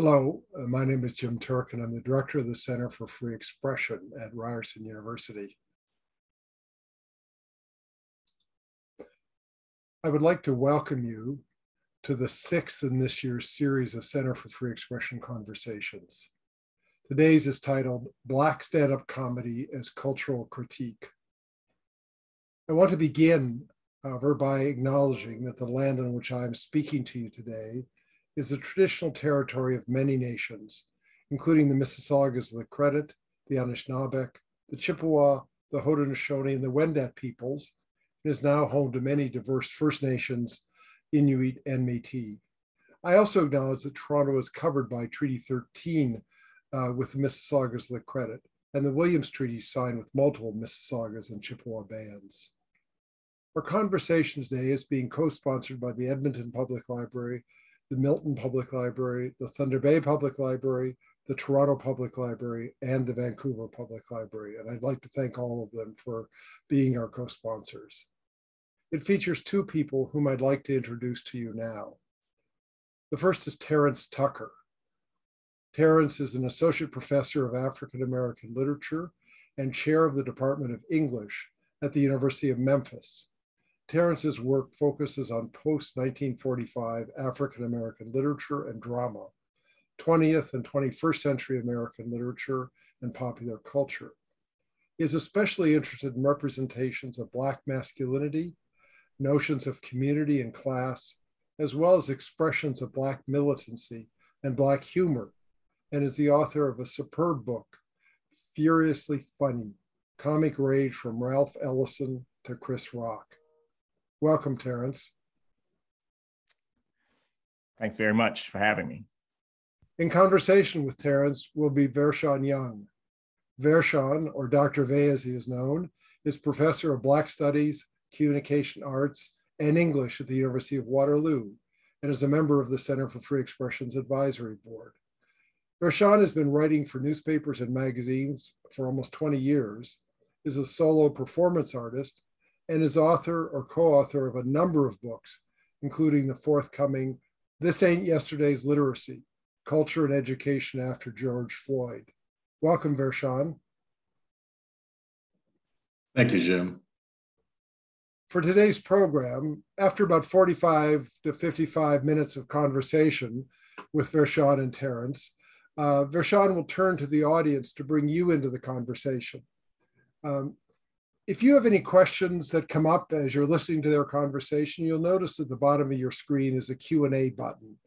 Hello, my name is Jim Turk, and I'm the director of the Center for Free Expression at Ryerson University. I would like to welcome you to the sixth in this year's series of Center for Free Expression conversations. Today's is titled Black Stand-Up Comedy as Cultural Critique. I want to begin, however, by acknowledging that the land on which I'm speaking to you today is the traditional territory of many nations, including the Mississaugas of the Credit, the Anishinaabeg, the Chippewa, the Haudenosaunee, and the Wendat peoples, and is now home to many diverse First Nations, Inuit, and Métis. I also acknowledge that Toronto is covered by Treaty 13 with the Mississaugas of the Credit, and the Williams Treaty signed with multiple Mississaugas and Chippewa bands. Our conversation today is being co-sponsored by the Edmonton Public Library, the Milton Public Library, the Thunder Bay Public Library, the Toronto Public Library, and the Vancouver Public Library. And I'd like to thank all of them for being our co-sponsors. It features two people whom I'd like to introduce to you now. The first is Terence Tucker. Terence is an associate professor of African American literature and chair of the Department of English at the University of Memphis. Terence's work focuses on post-1945 African-American literature and drama, 20th and 21st century American literature and popular culture. He is especially interested in representations of Black masculinity, notions of community and class, as well as expressions of Black militancy and Black humor, and is the author of a superb book, Furiously Funny, Comic Rage from Ralph Ellison to Chris Rock. Welcome, Terence. Thanks very much for having me. In conversation with Terence will be Vershawn Young. Vershawn, or Dr. V as he is known, is professor of Black Studies, Communication Arts, and English at the University of Waterloo, and is a member of the Center for Free Expression's Advisory Board. Vershawn has been writing for newspapers and magazines for almost 20 years, is a solo performance artist, and is author or co-author of a number of books, including the forthcoming This Ain't Yesterday's Literacy, Culture and Education After George Floyd. Welcome, Vershawn. Thank you, Jim. For today's program, after about 45 to 55 minutes of conversation with Vershawn and Terence, Vershawn will turn to the audience to bring you into the conversation. If you have any questions that come up as you're listening to their conversation, you'll notice at the bottom of your screen is a Q&A button.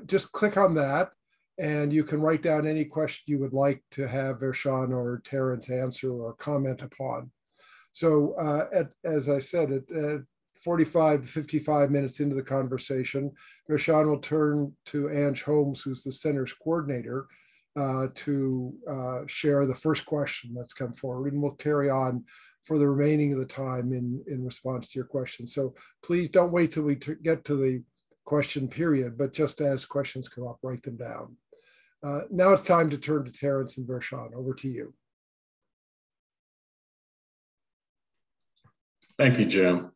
Just click on that and you can write down any question you would like to have Vershawn or Terence answer or comment upon. So as I said, at 45 to 55 minutes into the conversation, Vershawn will turn to Ange Holmes, who's the center's coordinator, to share the first question that's come forward, and we'll carry on for the remaining of the time in response to your questions. So please don't wait till we get to the question period, but just as questions come up, write them down. Now it's time to turn to Terence and Vershawn. Over to you. Thank you, Jim.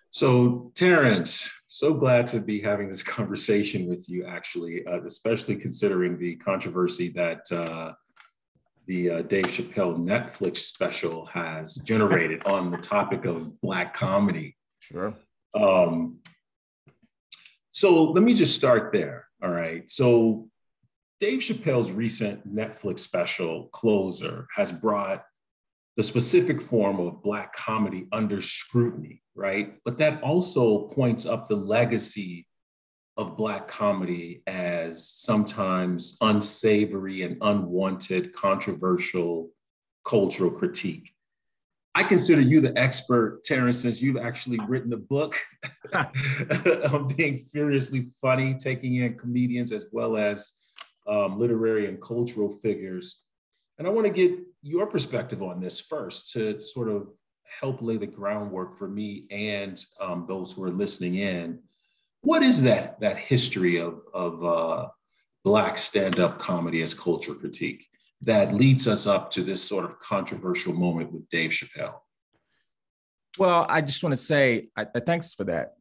So Terence, so glad to be having this conversation with you, actually, especially considering the controversy that the Dave Chappelle Netflix special has generated on the topic of Black comedy. Sure. So let me just start there, all right? So Dave Chappelle's recent Netflix special, Closer, has brought the specific form of Black comedy under scrutiny, right? But that also points up the legacy of Black comedy as sometimes unsavory and unwanted, controversial cultural critique. I consider you the expert, Terence, since you've actually written a book on being furiously funny, taking in comedians as well as literary and cultural figures. And I want to get your perspective on this first to sort of help lay the groundwork for me and those who are listening in. What is that history of Black stand-up comedy as cultural critique that leads us up to this sort of controversial moment with Dave Chappelle? Well, I just want to say, thanks for that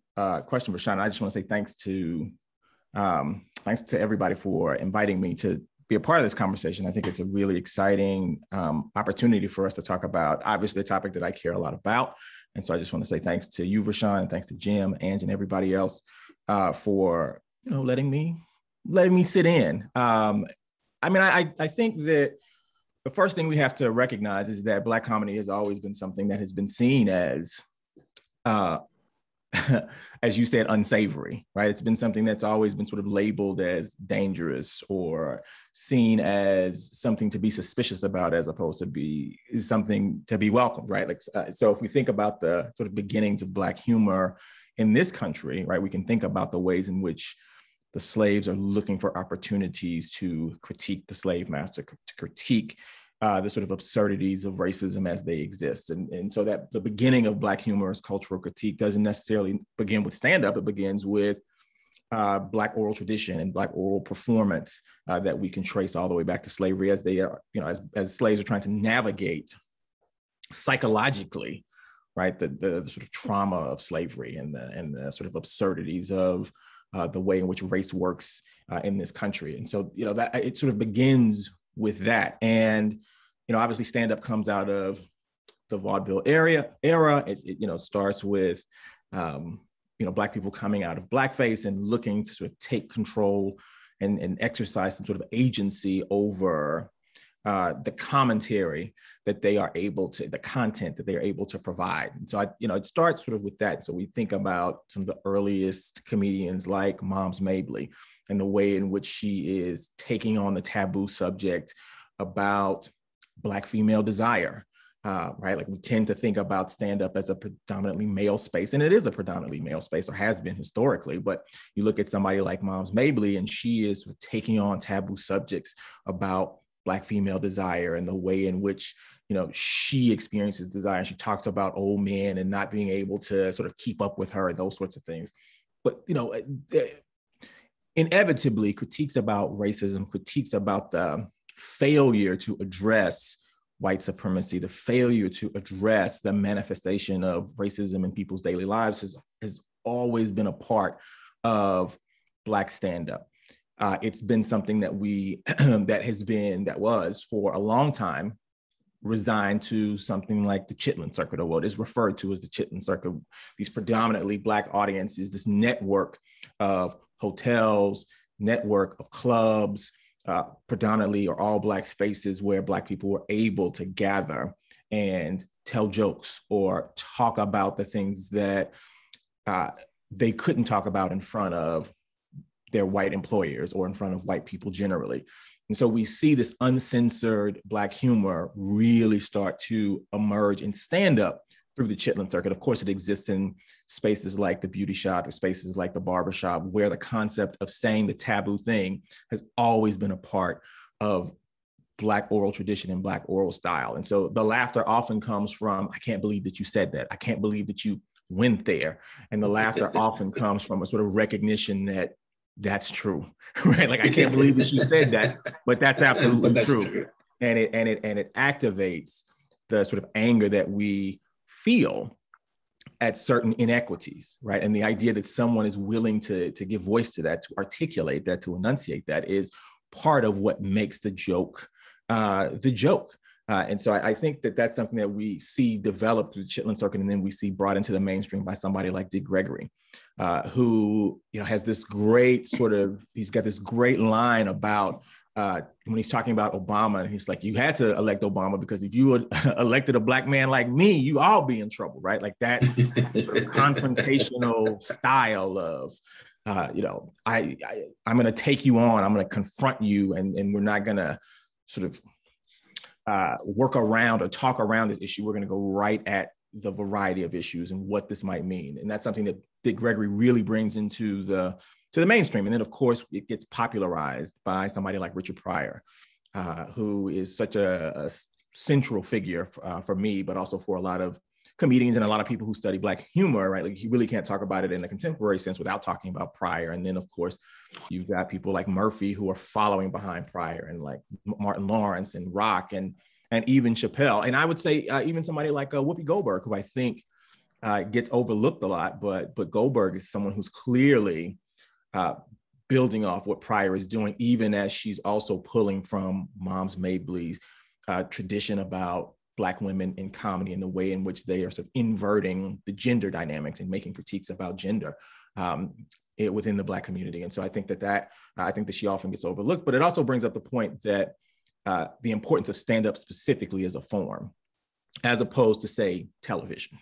question, Vershawn. I just want to say thanks to Thanks to everybody for inviting me to be a part of this conversation. I think it's a really exciting opportunity for us to talk about, obviously, a topic that I care a lot about. And so I just want to say thanks to you, Vershawn, and thanks to Jim, Ange, and everybody else for letting me sit in. I think that the first thing we have to recognize is that Black comedy has always been something that has been seen as as you said, unsavory, right? It's been something that's always been sort of labeled as dangerous or seen as something to be suspicious about, as opposed to be something to be welcomed, right? So if we think about the sort of beginnings of Black humor in this country, right, we can think about the ways in which the slaves are looking for opportunities to critique the slave master, to critique the sort of absurdities of racism as they exist. And so that the beginning of Black humor's cultural critique doesn't necessarily begin with stand-up, it begins with Black oral tradition and Black oral performance that we can trace all the way back to slavery, as they are, as slaves are trying to navigate psychologically, right, the sort of trauma of slavery and the sort of absurdities of the way in which race works in this country. And so, that it sort of begins with that. And, obviously stand-up comes out of the vaudeville era. It starts with, Black people coming out of blackface and looking to sort of take control and exercise some sort of agency over the commentary that they are able to, the content that they are able to provide. And so, it starts sort of with that. So we think about some of the earliest comedians like Moms Mabley and the way in which she is taking on the taboo subject about Black female desire, right? Like we tend to think about stand-up as a predominantly male space, and it is a predominantly male space, or has been historically, but you look at somebody like Moms Mabley, and she is taking on taboo subjects about Black female desire and the way in which, she experiences desire. She talks about old men and not being able to sort of keep up with her and those sorts of things. But, inevitably, critiques about racism, critiques about the failure to address white supremacy, the failure to address the manifestation of racism in people's daily lives has always been a part of Black stand-up. It's been something that that was for a long time resigned to something like the Chitlin Circuit, or what is referred to as the Chitlin Circuit. These predominantly Black audiences, this network of hotels, network of clubs, predominantly or all Black spaces where Black people were able to gather and tell jokes or talk about the things that they couldn't talk about in front of their white employers or in front of white people generally. And so we see this uncensored Black humor really start to emerge in stand-up through the Chitlin Circuit. Of course, it exists in spaces like the beauty shop or spaces like the barbershop, where the concept of saying the taboo thing has always been a part of Black oral tradition and Black oral style. And so the laughter often comes from, I can't believe that you said that. I can't believe that you went there. And the laughter often comes from a sort of recognition that that's true, right? Like, I can't believe that you said that, but that's absolutely true. And it activates the sort of anger that we feel at certain inequities, right? And the idea that someone is willing to give voice to that, to articulate that, to enunciate that, is part of what makes the joke the joke. And so I think that that's something that we see developed through the Chitlin Circuit, and then we see brought into the mainstream by somebody like Dick Gregory, who has this great he's got this great line about when he's talking about Obama, and he's like, you had to elect Obama because if you had elected a Black man like me, you all be in trouble, right? Like that sort of confrontational style of, I'm going to take you on, I'm going to confront you, and we're not going to sort of work around or talk around this issue. We're going to go right at the variety of issues and what this might mean. And that's something that Dick Gregory really brings into the mainstream. And then, of course, it gets popularized by somebody like Richard Pryor, who is such a central figure for me, but also for a lot of comedians and a lot of people who study Black humor, right? Like, you really can't talk about it in a contemporary sense without talking about Pryor. And then, of course, you've got people like Murphy who are following behind Pryor, and like Martin Lawrence and Rock and even Chappelle. And I would say even somebody like Whoopi Goldberg, who I think gets overlooked a lot, but Goldberg is someone who's clearly building off what Pryor is doing, even as she's also pulling from Moms Mabley's tradition about Black women in comedy and the way in which they are sort of inverting the gender dynamics and making critiques about gender within the Black community. And so I think that she often gets overlooked, but it also brings up the point that the importance of stand-up specifically as a form, as opposed to, say, television,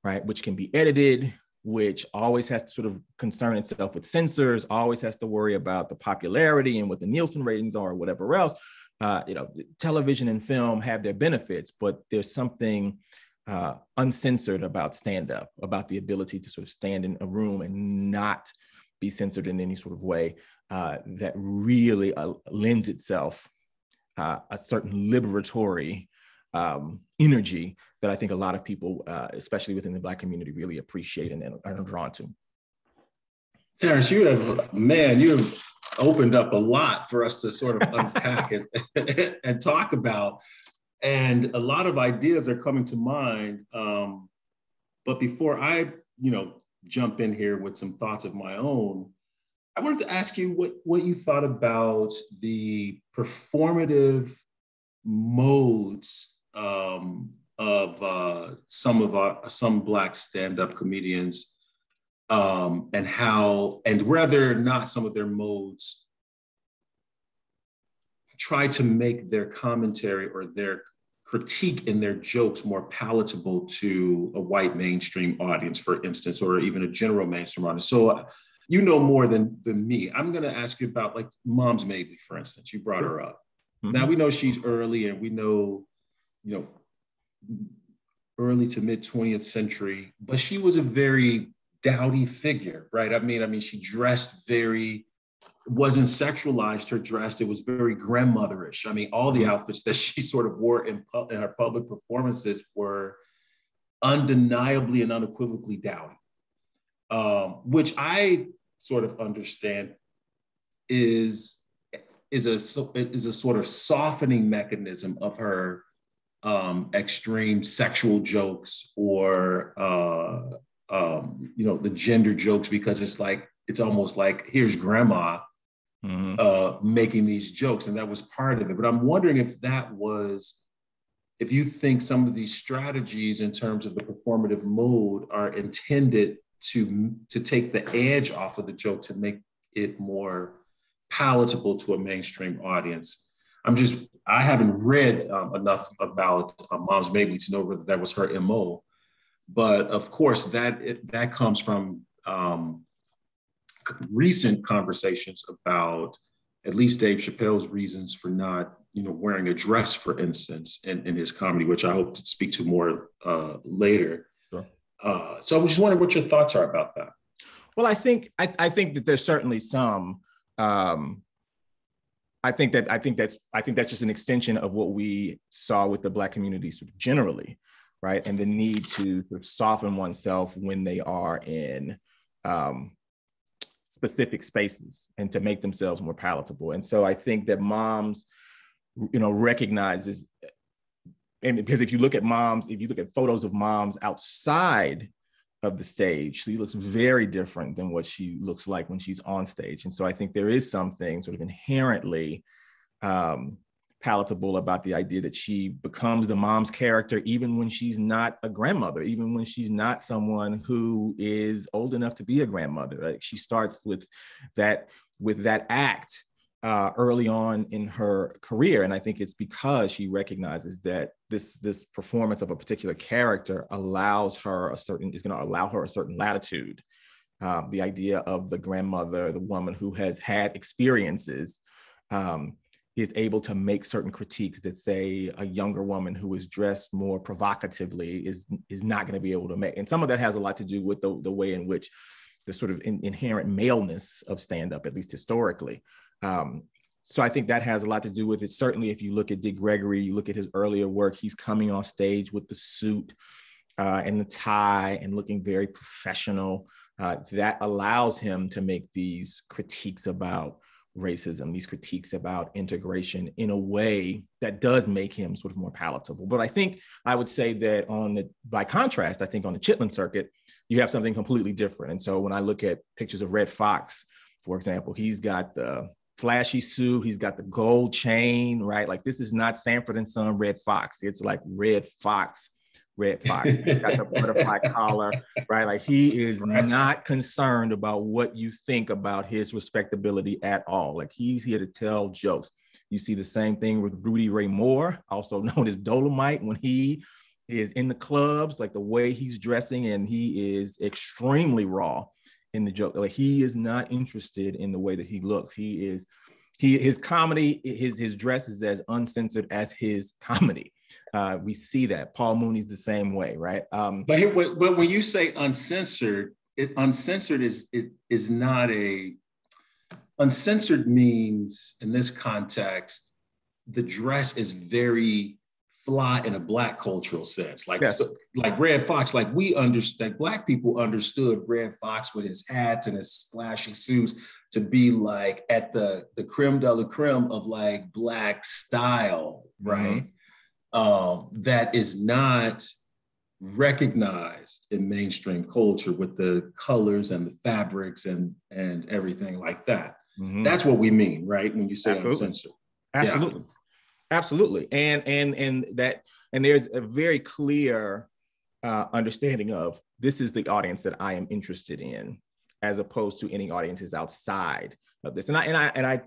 right? Which can be edited, which always has to sort of concern itself with censors, always has to worry about the popularity and what the Nielsen ratings are or whatever else. Television and film have their benefits, but there's something uncensored about stand-up, about the ability to sort of stand in a room and not be censored in any sort of way that really lends itself a certain liberatory energy that I think a lot of people, especially within the Black community, really appreciate and are drawn to. Terrence, you have opened up a lot for us to sort of unpack and talk about. And a lot of ideas are coming to mind. But before I, jump in here with some thoughts of my own, I wanted to ask you what you thought about the performative modes of some Black stand-up comedians, and whether or not some of their modes try to make their commentary or their critique in their jokes more palatable to a white mainstream audience, for instance, or even a general mainstream audience. So you know more than me. I'm going to ask you about, like, Moms Mabley, for instance. You brought her up. Mm-hmm. Now we know she's early, and we know, early to mid 20th century, but she was a very dowdy figure, right? I mean, she dressed wasn't sexualized, her dress. It was very grandmotherish. I mean, all the outfits that she sort of wore in her public performances were undeniably and unequivocally dowdy, which I sort of understand is a sort of softening mechanism of her extreme sexual jokes or the gender jokes, because it's almost like, here's grandma making these jokes, and that was part of it. But I'm wondering if you think some of these strategies in terms of the performative mode are intended to take the edge off of the joke, to make it more palatable to a mainstream audience. I haven't read enough about Moms Mabley to know whether that was her MO, but of course that comes from recent conversations about at least Dave Chappelle's reasons for not, wearing a dress, for instance, in his comedy, which I hope to speak to more later. Sure. So I just wondering what your thoughts are about that. Well, I think that there's certainly some. I think that's just an extension of what we saw with the Black community sort of generally, right? And the need to sort of soften oneself when they are in specific spaces and to make themselves more palatable. And so I think that Moms, recognizes, and because if you look at photos of Moms outside of the stage, she looks very different than what she looks like when she's on stage. And so I think there is something sort of inherently palatable about the idea that she becomes the mom's character, even when she's not a grandmother, even when she's not someone who is old enough to be a grandmother. Like, she starts with that act early on in her career. And I think it's because she recognizes that this performance of a particular character is going to allow her a certain latitude. The idea of the grandmother, the woman who has had experiences, is able to make certain critiques that, say, a younger woman who is dressed more provocatively is not going to be able to make. And some of that has a lot to do with the way in which the sort of inherent maleness of stand-up, at least historically. So I think that has a lot to do with it. Certainly, if you look at Dick Gregory, you look at his earlier work, he's coming on stage with the suit and the tie and looking very professional. That allows him to make these critiques about racism, these critiques about integration in a way that does make him sort of more palatable. But I think I would say that by contrast, I think on the Chitlin Circuit, you have something completely different. And so when I look at pictures of Red Fox, for example. He's got the flashy suit, he's got the gold chain, right? Like this is not Sanford and Son Red Fox. It's like Red Fox. He's got the butterfly collar, right? Like he is not concerned about what you think about his respectability at all. Like he's here to tell jokes. You see the same thing with Rudy Ray Moore, also known as Dolomite, when he is in the clubs, like the way he's dressing, and he is extremely raw in the joke. Like he is not interested in the way that he looks. His comedy, his dress is as uncensored as his comedy. We see that. Paul Mooney's the same way, right? But when you say uncensored, uncensored is not a, uncensored means in this context, the dress is very fly in a Black cultural sense. Like, yes. So, like Red Fox, like we understand, Black people understood Red Fox with his hats and his flashy suits to be like at the creme de la creme of like Black style, right? Mm-hmm. That is not recognized in mainstream culture with the colors and the fabrics and everything like that. Mm-hmm. That's what we mean, right? When you say uncensored. Absolutely. Yeah. Absolutely. And there's a very clear understanding of this is the audience that I am interested in, as opposed to any audiences outside of this. And I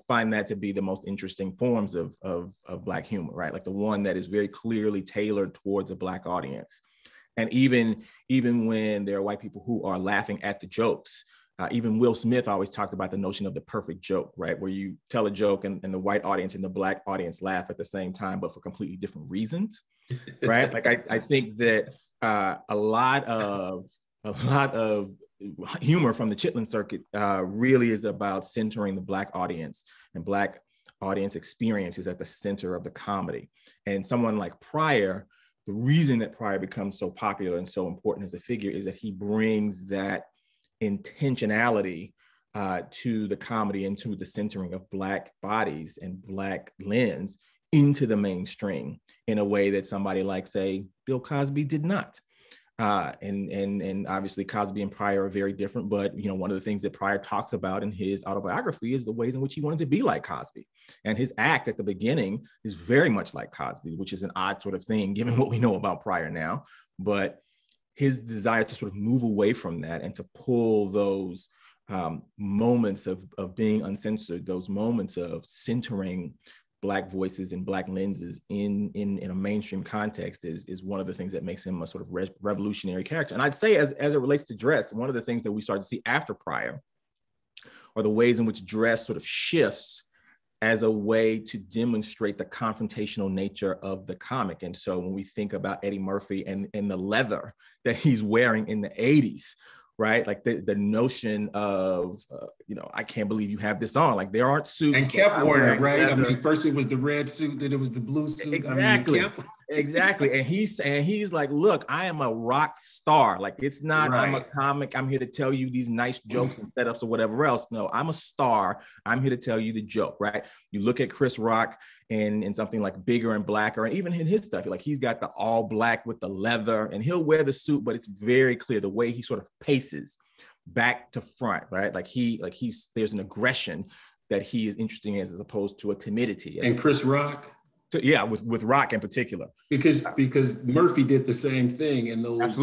find that to be the most interesting forms of Black humor, right? Like the one that is very clearly tailored towards a Black audience. And even when there are white people who are laughing at the jokes, even Will Smith always talked about the notion of the perfect joke, right? Where you tell a joke and the white audience and the Black audience laugh at the same time, but for completely different reasons, right? Like I think that a lot of humor from the Chitlin Circuit really is about centering the Black audience, and Black audience experience is at the center of the comedy. And someone like Pryor, the reason that Pryor becomes so popular and so important as a figure is that he brings that intentionality to the comedy and to the centering of Black bodies and Black lens into the mainstream in a way that somebody like, say, Bill Cosby did not. And obviously Cosby and Pryor are very different, but one of the things that Pryor talks about in his autobiography is the ways in which he wanted to be like Cosby. And his act at the beginning is very much like Cosby, which is an odd sort of thing given what we know about Pryor now. But his desire to sort of move away from that and to pull those moments of being uncensored, those moments of centering Black voices and Black lenses in a mainstream context is one of the things that makes him a sort of revolutionary character. And I'd say as it relates to dress, one of the things that we started to see after Pryor are the ways in which dress sort of shifts as a way to demonstrate the confrontational nature of the comic. And so when we think about Eddie Murphy and the leather that he's wearing in the 80s, right? Like the notion of, I can't believe you have this on. Like there aren't suits. And kept wearing it, right? Leather. I mean, first it was the red suit, then it was the blue suit. Exactly. I mean, exactly. And he's like, look, I am a rock star. Like it's not, right. I'm a comic. I'm here to tell you these nice jokes and setups or whatever else. No, I'm a star. I'm here to tell you the joke, right? You look at Chris Rock in something like Bigger and Blacker, and even in his stuff, like he's got the all black with the leather, and he'll wear the suit, but it's very clear the way he sort of paces back to front, right? There's an aggression that he is interested in as opposed to a timidity. And Chris Rock? Yeah, with Rock in particular. Because Murphy did the same thing in those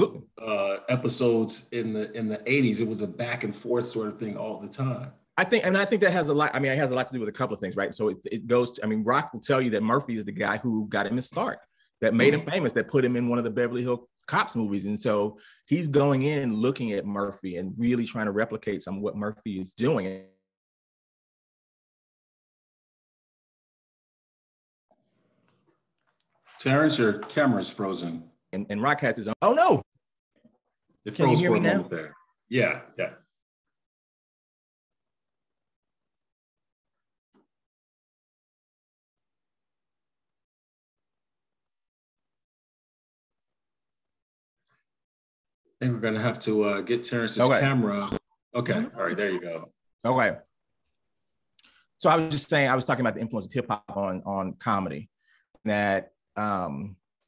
episodes in the 80s. It was a back and forth sort of thing all the time. I think that has a lot. I mean, it has a lot to do with a couple of things, right? So it goes to, Rock will tell you that Murphy is the guy who got him his start, that made him famous, that put him in one of the Beverly Hills Cops movies. And so he's going in looking at Murphy and really trying to replicate some of what Murphy is doing. Terrence, your camera's frozen. And Rock has his own. Oh no! It froze for a moment there. Yeah. I think we're going to have to get Terrence's camera. Okay. All right. There you go. Okay. So I was just saying, I was talking about the influence of hip hop on comedy, that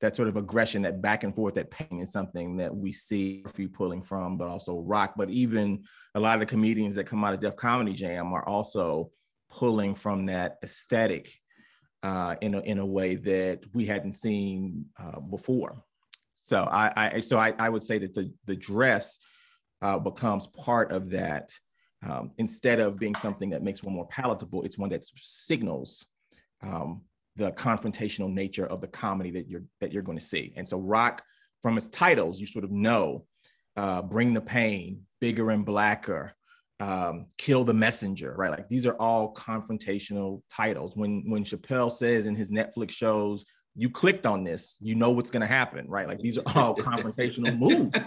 that sort of aggression, that back and forth, that pain is something that we see Murphy pulling from, but also Rock. But even a lot of the comedians that come out of Def Comedy Jam are also pulling from that aesthetic in a way that we hadn't seen before. So I would say that the dress becomes part of that. Instead of being something that makes one more palatable, it's one that signals the confrontational nature of the comedy that you're going to see. And so Rock, from its titles, you sort of know, Bring the Pain, Bigger and Blacker, Kill the Messenger, right? Like these are all confrontational titles. When Chappelle says in his Netflix shows, you clicked on this, you know what's going to happen, right? Like these are all confrontational moves.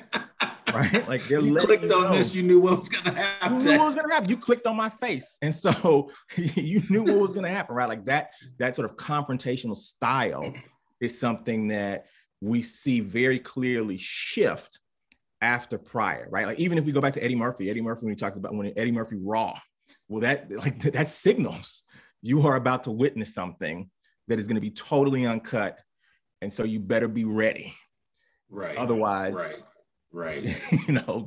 Right? Like you clicked on this, you knew what was going to happen. You knew what was going to happen. You clicked on my face. And so you knew what was going to happen, right? Like that sort of confrontational style is something that we see very clearly shift after Pryor, right? Like even if we go back to Eddie Murphy, when he talks about when Eddie Murphy Raw, well, that signals you are about to witness something that is going to be totally uncut. And so you better be ready. Right. Otherwise, Right.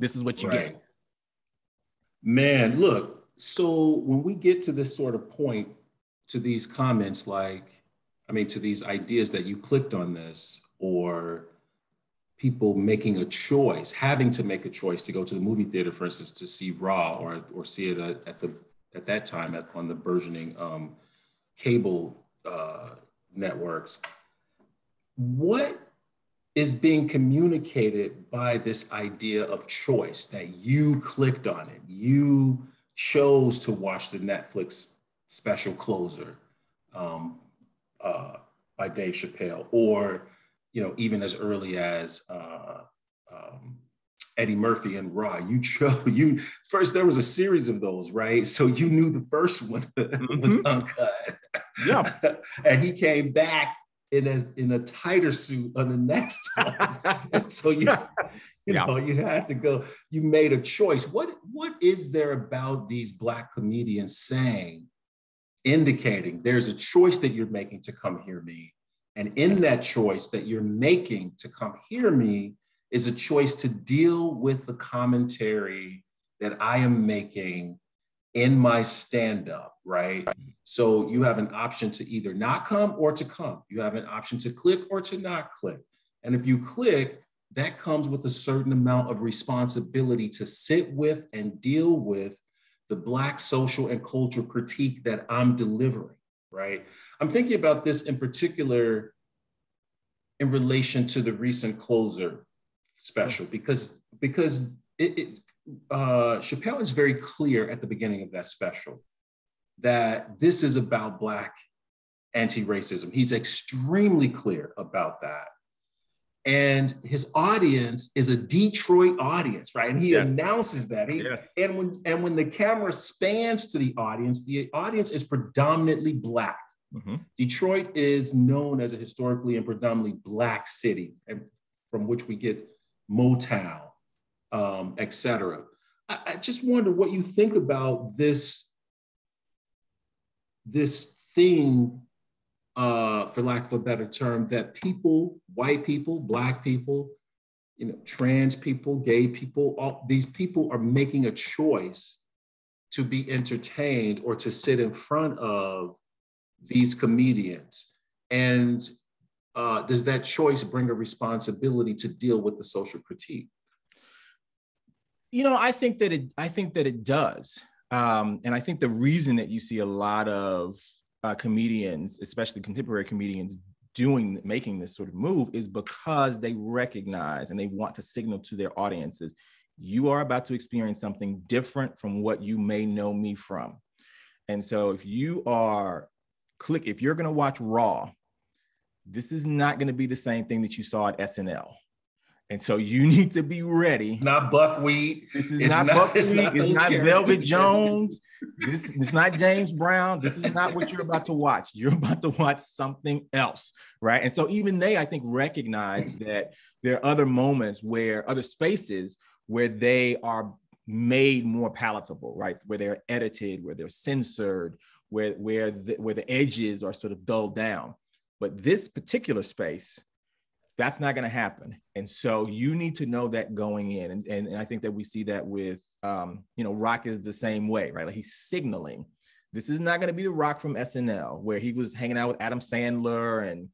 This is what you get. Man, look, so when we get to this sort of point, to these comments, to these ideas that you clicked on this, or people making a choice, having to make a choice to go to the movie theater, for instance, to see Raw or see it at that time on the burgeoning cable networks. What is being communicated by this idea of choice, that you clicked on it, you chose to watch the Netflix special Closer by Dave Chappelle, or even as early as Eddie Murphy and Raw. First there was a series of those, right? So you knew the first one was uncut. Yeah, and he came back in a tighter suit on the next one. And so you had to go, you made a choice. What is there about these Black comedians saying, indicating there's a choice that you're making to come hear me? And in that choice that you're making to come hear me is a choice to deal with the commentary that I am making in my stand-up, right? So you have an option to either not come or to come. You have an option to click or to not click. And if you click, that comes with a certain amount of responsibility to sit with and deal with the Black social and cultural critique that I'm delivering, right? I'm thinking about this in particular in relation to the recent Closer special, because Chappelle is very clear at the beginning of that special that this is about Black anti-racism. He's extremely clear about that. And his audience is a Detroit audience, right? And he announces that. And when the camera spans to the audience is predominantly Black. Mm-hmm. Detroit is known as a historically and predominantly Black city, and from which we get Motown, et cetera. I just wonder what you think about this thing, for lack of a better term, that people, white people, Black people, trans people, gay people, all these people are making a choice to be entertained or to sit in front of these comedians. And does that choice bring a responsibility to deal with the social critique? I think that it does. And I think the reason that you see a lot of comedians, especially contemporary comedians, making this sort of move is because they recognize and they want to signal to their audiences, you are about to experience something different from what you may know me from. And so if you're going to watch Raw, this is not going to be the same thing that you saw at SNL. And so you need to be ready. Not buckwheat. This is not buckwheat. It's not Velvet Jones. This is not James Brown. This is not what you're about to watch. You're about to watch something else, right? And so even they, I think, recognize that there are other spaces where they are made more palatable, right? Where they're edited, where they're censored, where the edges are sort of dulled down. But this particular space That's not going to happen. And so you need to know that going in. And I think that we see that with, Rock is the same way, right? Like he's signaling, this is not going to be the Rock from SNL, where he was hanging out with Adam Sandler and,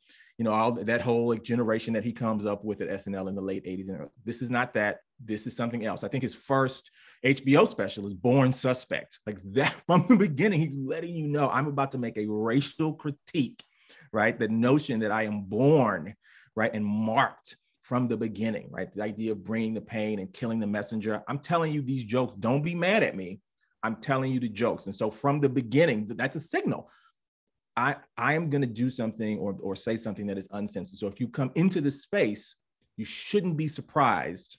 all that whole like generation that he comes up with at SNL in the late 80s. And this is not that. This is something else. I think his first HBO special is Born Suspect. Like that from the beginning, he's letting you know, I'm about to make a racial critique, right? The notion that I am born, right, and marked from the beginning, right? The idea of bringing the pain and killing the messenger. I'm telling you these jokes. Don't be mad at me. I'm telling you the jokes. And so from the beginning, that's a signal. I am going to do something or say something that is uncensored. So if you come into this space, you shouldn't be surprised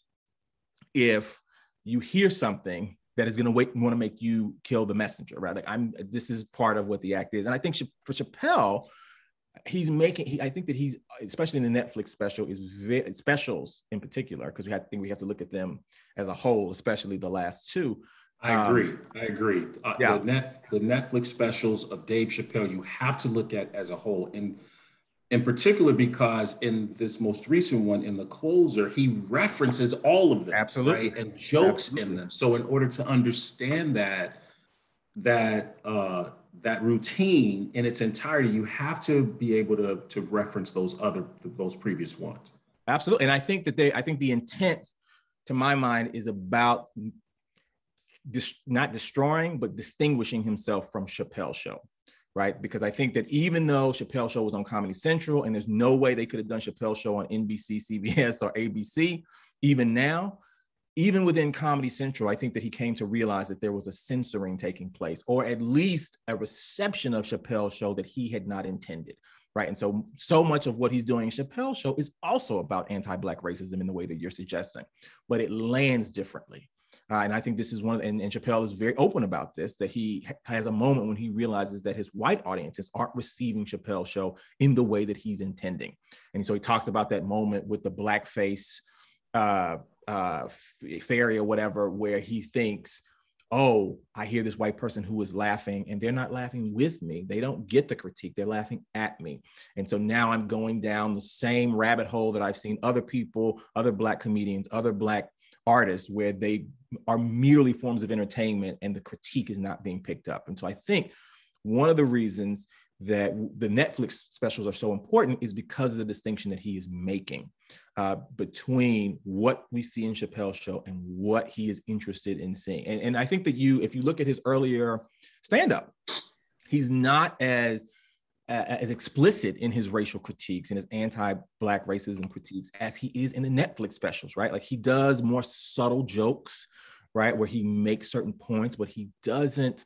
if you hear something that is going to want to make you kill the messenger, right? Like this is part of what the act is. And I think for Chappelle, I think that he's, especially in the Netflix special, specials in particular, because I think we have to look at them as a whole, especially the last two. I agree. Yeah. The Netflix specials of Dave Chappelle, you have to look at as a whole. And in particular, because in this most recent one, in The Closer, he references all of them. Absolutely. Right? And jokes in them. So in order to understand that routine in its entirety, you have to be able to reference those previous ones. Absolutely. And I think the intent, to my mind, is about not destroying, but distinguishing himself from Chappelle's show, right? Because I think that even though Chappelle's show was on Comedy Central, and there's no way they could have done Chappelle's show on NBC, CBS, or ABC, even now, even within Comedy Central, I think that he came to realize that there was a censoring taking place, or at least a reception of Chappelle's show that he had not intended, right? And so much of what he's doing in Chappelle's show is also about anti-Black racism in the way that you're suggesting, but it lands differently. And I think this is and Chappelle is very open about this, that he has a moment when he realizes that his white audiences aren't receiving Chappelle's show in the way that he's intending. And so he talks about that moment with the blackface fairy or whatever, where he thinks, oh, I hear this white person who is laughing and they're not laughing with me. They don't get the critique. They're laughing at me. And so now I'm going down the same rabbit hole that I've seen other people, other Black comedians, other Black artists, where they are merely forms of entertainment and the critique is not being picked up. And so I think one of the reasons that the Netflix specials are so important is because of the distinction that he is making between what we see in Chappelle's show and what he is interested in seeing. And I think that if you look at his earlier stand-up, he's not as explicit in his racial critiques and his anti-Black racism critiques as he is in the Netflix specials, right? Like he does more subtle jokes, right? Where he makes certain points, but he doesn't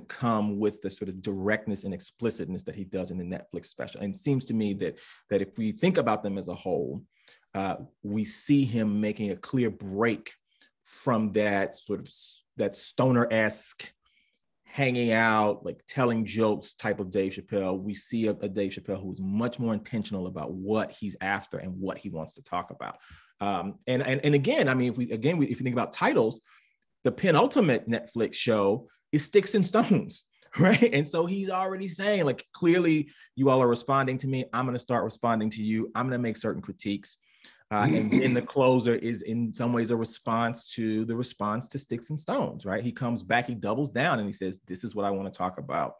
come with the sort of directness and explicitness that he does in the Netflix special. And it seems to me that if we think about them as a whole, we see him making a clear break from that sort of that stoner-esque hanging out, like telling jokes type of Dave Chappelle. We see a Dave Chappelle who is much more intentional about what he's after and what he wants to talk about. And again, I mean, if you think about titles, the penultimate Netflix show is Sticks and Stones, right? And so he's already saying, like, clearly you all are responding to me. I'm going to start responding to you. I'm going to make certain critiques. And then The Closer is in some ways a response to Sticks and Stones, right? He comes back, he doubles down and he says, this is what I want to talk about.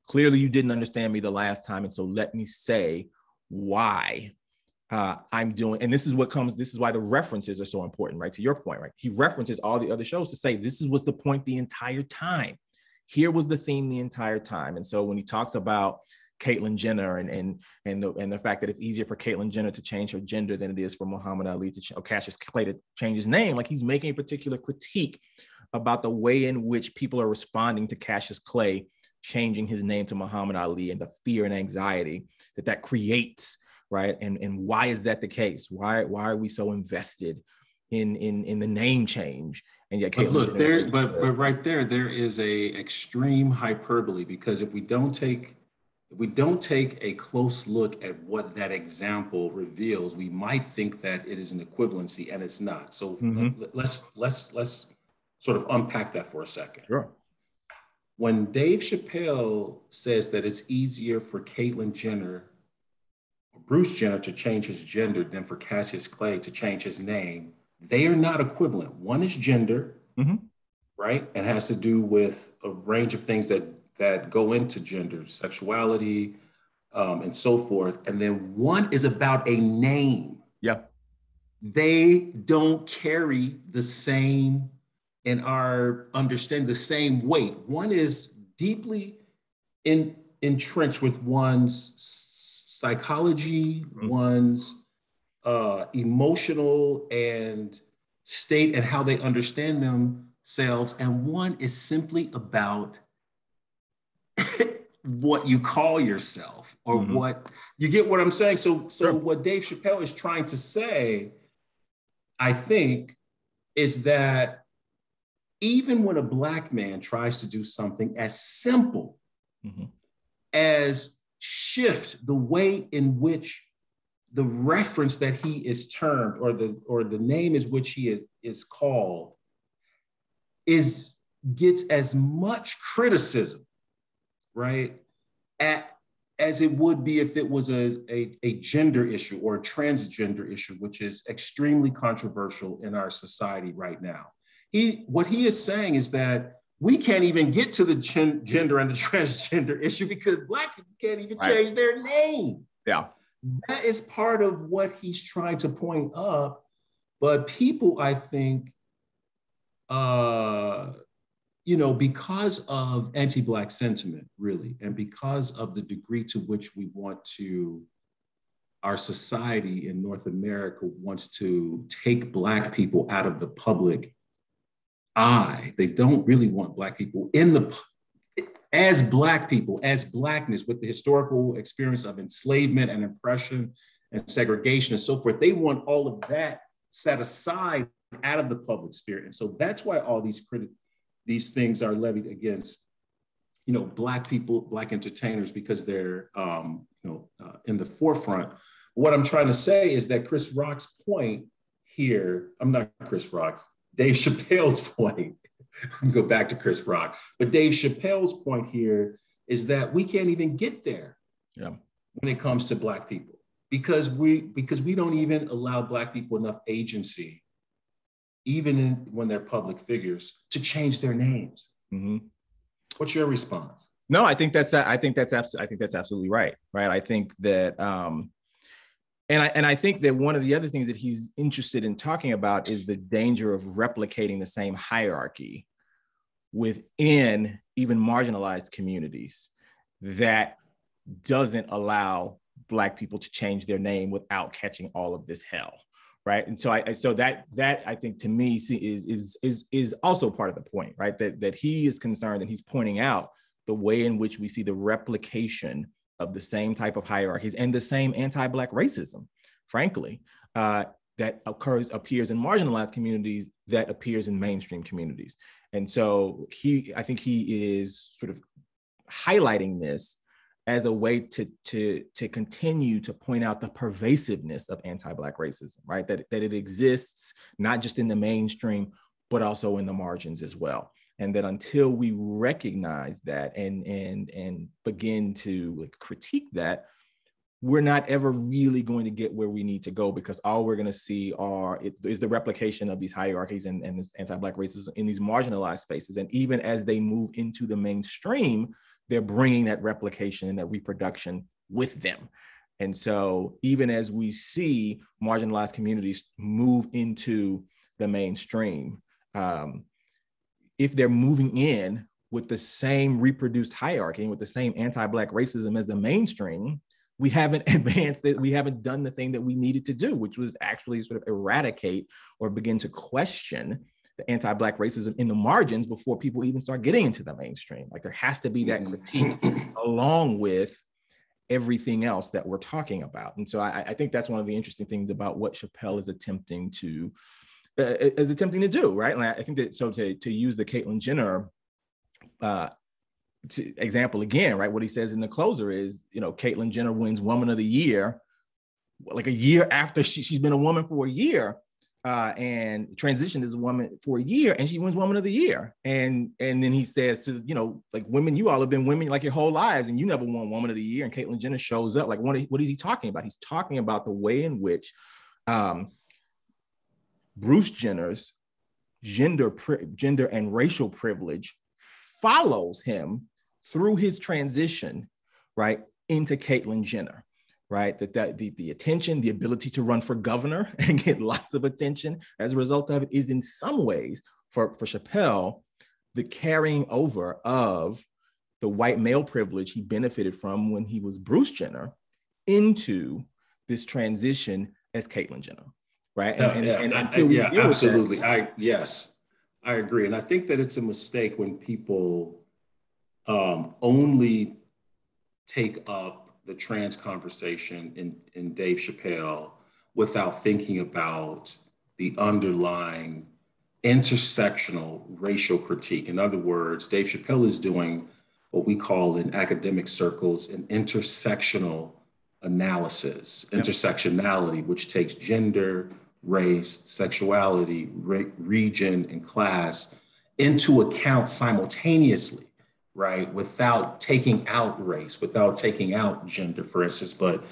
Clearly you didn't understand me the last time. And so let me say why I'm doing, and this is why the references are so important, right? To your point, right? He references all the other shows to say, this was the point the entire time. Here was the theme the entire time. And so when he talks about Caitlyn Jenner and the fact that it's easier for Caitlyn Jenner to change her gender than it is for Muhammad Ali or Cassius Clay to change his name, like he's making a particular critique about the way in which people are responding to Cassius Clay changing his name to Muhammad Ali and the fear and anxiety that creates, right? And why is that the case? Why are we so invested in the name change? And yet, but look, but right there is a extreme hyperbole, because if we don't take a close look at what that example reveals, we might think that it is an equivalency, and it's not. So let's sort of unpack that for a second. Sure. When Dave Chappelle says that it's easier for Caitlyn Jenner, Bruce Jenner to change his gender than for Cassius Clay to change his name, they are not equivalent. One is gender, right? And has to do with a range of things that go into gender, sexuality, and so forth. And then one is about a name. Yeah. They don't carry the same, in our understanding, the same weight. One is deeply entrenched with one's psychology, one's emotional and state, and how they understand themselves. And one is simply about what you call yourself, or what you get what I'm saying. So what Dave Chappelle is trying to say, I think, is that even when a Black man tries to do something as simple as shift the way in which the reference that he is termed, or the name is which he is called, gets as much criticism, right, as it would be if it was a gender issue or a transgender issue, which is extremely controversial in our society right now. What he is saying is that we can't even get to the gender and the transgender issue because Black people can't even change their name. Yeah. That is part of what he's trying to point up. But people, I think, because of anti-Black sentiment, really, and because of the degree to which our society in North America wants to take Black people out of the public eye. They don't really want Black people as Black people, as Blackness, with the historical experience of enslavement and oppression and segregation and so forth. They want all of that set aside out of the public sphere. And so that's why all these things are levied against, Black people, Black entertainers, because they're, in the forefront. What I'm trying to say is that Chris Rock's point here, Dave Chappelle's point, go back to Chris Rock, but Dave Chappelle's point here is that we can't even get there when it comes to Black people, because we don't even allow Black people enough agency, even when they're public figures, to change their names. What's your response? No, I think that's absolutely right. I think that, and I think that one of the other things that he's interested in talking about is the danger of replicating the same hierarchy within even marginalized communities that doesn't allow Black people to change their name without catching all of this hell. Right. And so that I think, to me, is also part of the point, right? That he is concerned, and he's pointing out the way in which we see the replication of the same type of hierarchies and the same anti-Black racism, frankly, that appears in marginalized communities, that appears in mainstream communities. And so I think he is sort of highlighting this as a way to continue to point out the pervasiveness of anti-Black racism, right? That it exists not just in the mainstream, but also in the margins as well. And that until we recognize that and begin to critique that, we're not ever really going to get where we need to go, because all we're going to see is the replication of these hierarchies and this anti-Black racism in these marginalized spaces. And even as they move into the mainstream, they're bringing that replication and that reproduction with them. And so even as we see marginalized communities move into the mainstream, if they're moving in with the same reproduced hierarchy and with the same anti-Black racism as the mainstream, we haven't advanced it. We haven't done the thing that we needed to do, which was actually sort of eradicate or begin to question the anti-Black racism in the margins before people even start getting into the mainstream. Like, there has to be that critique along with everything else that we're talking about. And so I think that's one of the interesting things about what Chappelle is attempting to do, right? And I think that, so to use the Caitlyn Jenner example again, right? What he says in the closer is, Caitlyn Jenner wins Woman of the Year, like a year after she's been a woman for a year, and transitioned as a woman for a year, and she wins Woman of the Year. And then he says to, you know, like, women, you all have been women like your whole lives, and you never won Woman of the Year. And Caitlyn Jenner shows up. Like, what is he talking about? He's talking about the way in which Bruce Jenner's gender and racial privilege follows him through his transition, right, into Caitlyn Jenner. Right, that the attention, the ability to run for governor and get lots of attention as a result of it is in some ways for Chappelle, the carrying over of the white male privilege he benefited from when he was Bruce Jenner into this transition as Caitlyn Jenner. Right. Absolutely. I agree. And I think that it's a mistake when people only take up the trans conversation in Dave Chappelle without thinking about the underlying intersectional racial critique. In other words, Dave Chappelle is doing what we call in academic circles an intersectional analysis, intersectionality, which takes gender, race, sexuality, region, and class into account simultaneously. Right, without taking out race, without taking out gender, for instance, but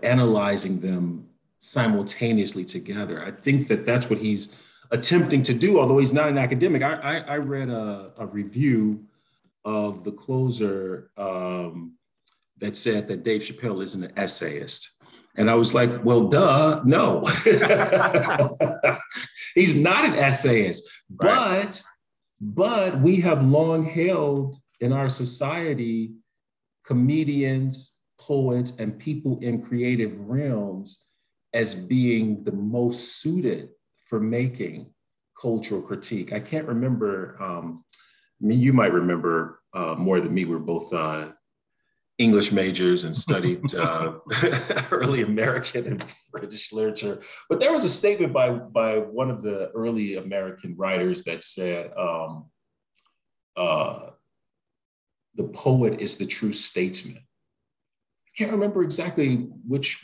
analyzing them simultaneously together. I think that that's what he's attempting to do, although he's not an academic. I read a review of The Closer that said that Dave Chappelle isn't an essayist. And I was like, well, duh, no. He's not an essayist, right. But we have long held in our society comedians, poets, and people in creative realms as being the most suited for making cultural critique. I can't remember, you might remember more than me. We're both English majors and studied early American and British literature. But there was a statement by one of the early American writers that said, the poet is the true statesman. I can't remember exactly which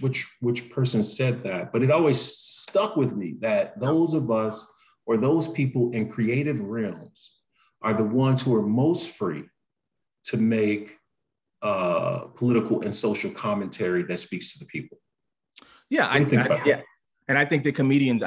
person said that, but it always stuck with me that those of us or those people in creative realms are the ones who are most free to make political and social commentary that speaks to the people. Yeah, and I think the comedians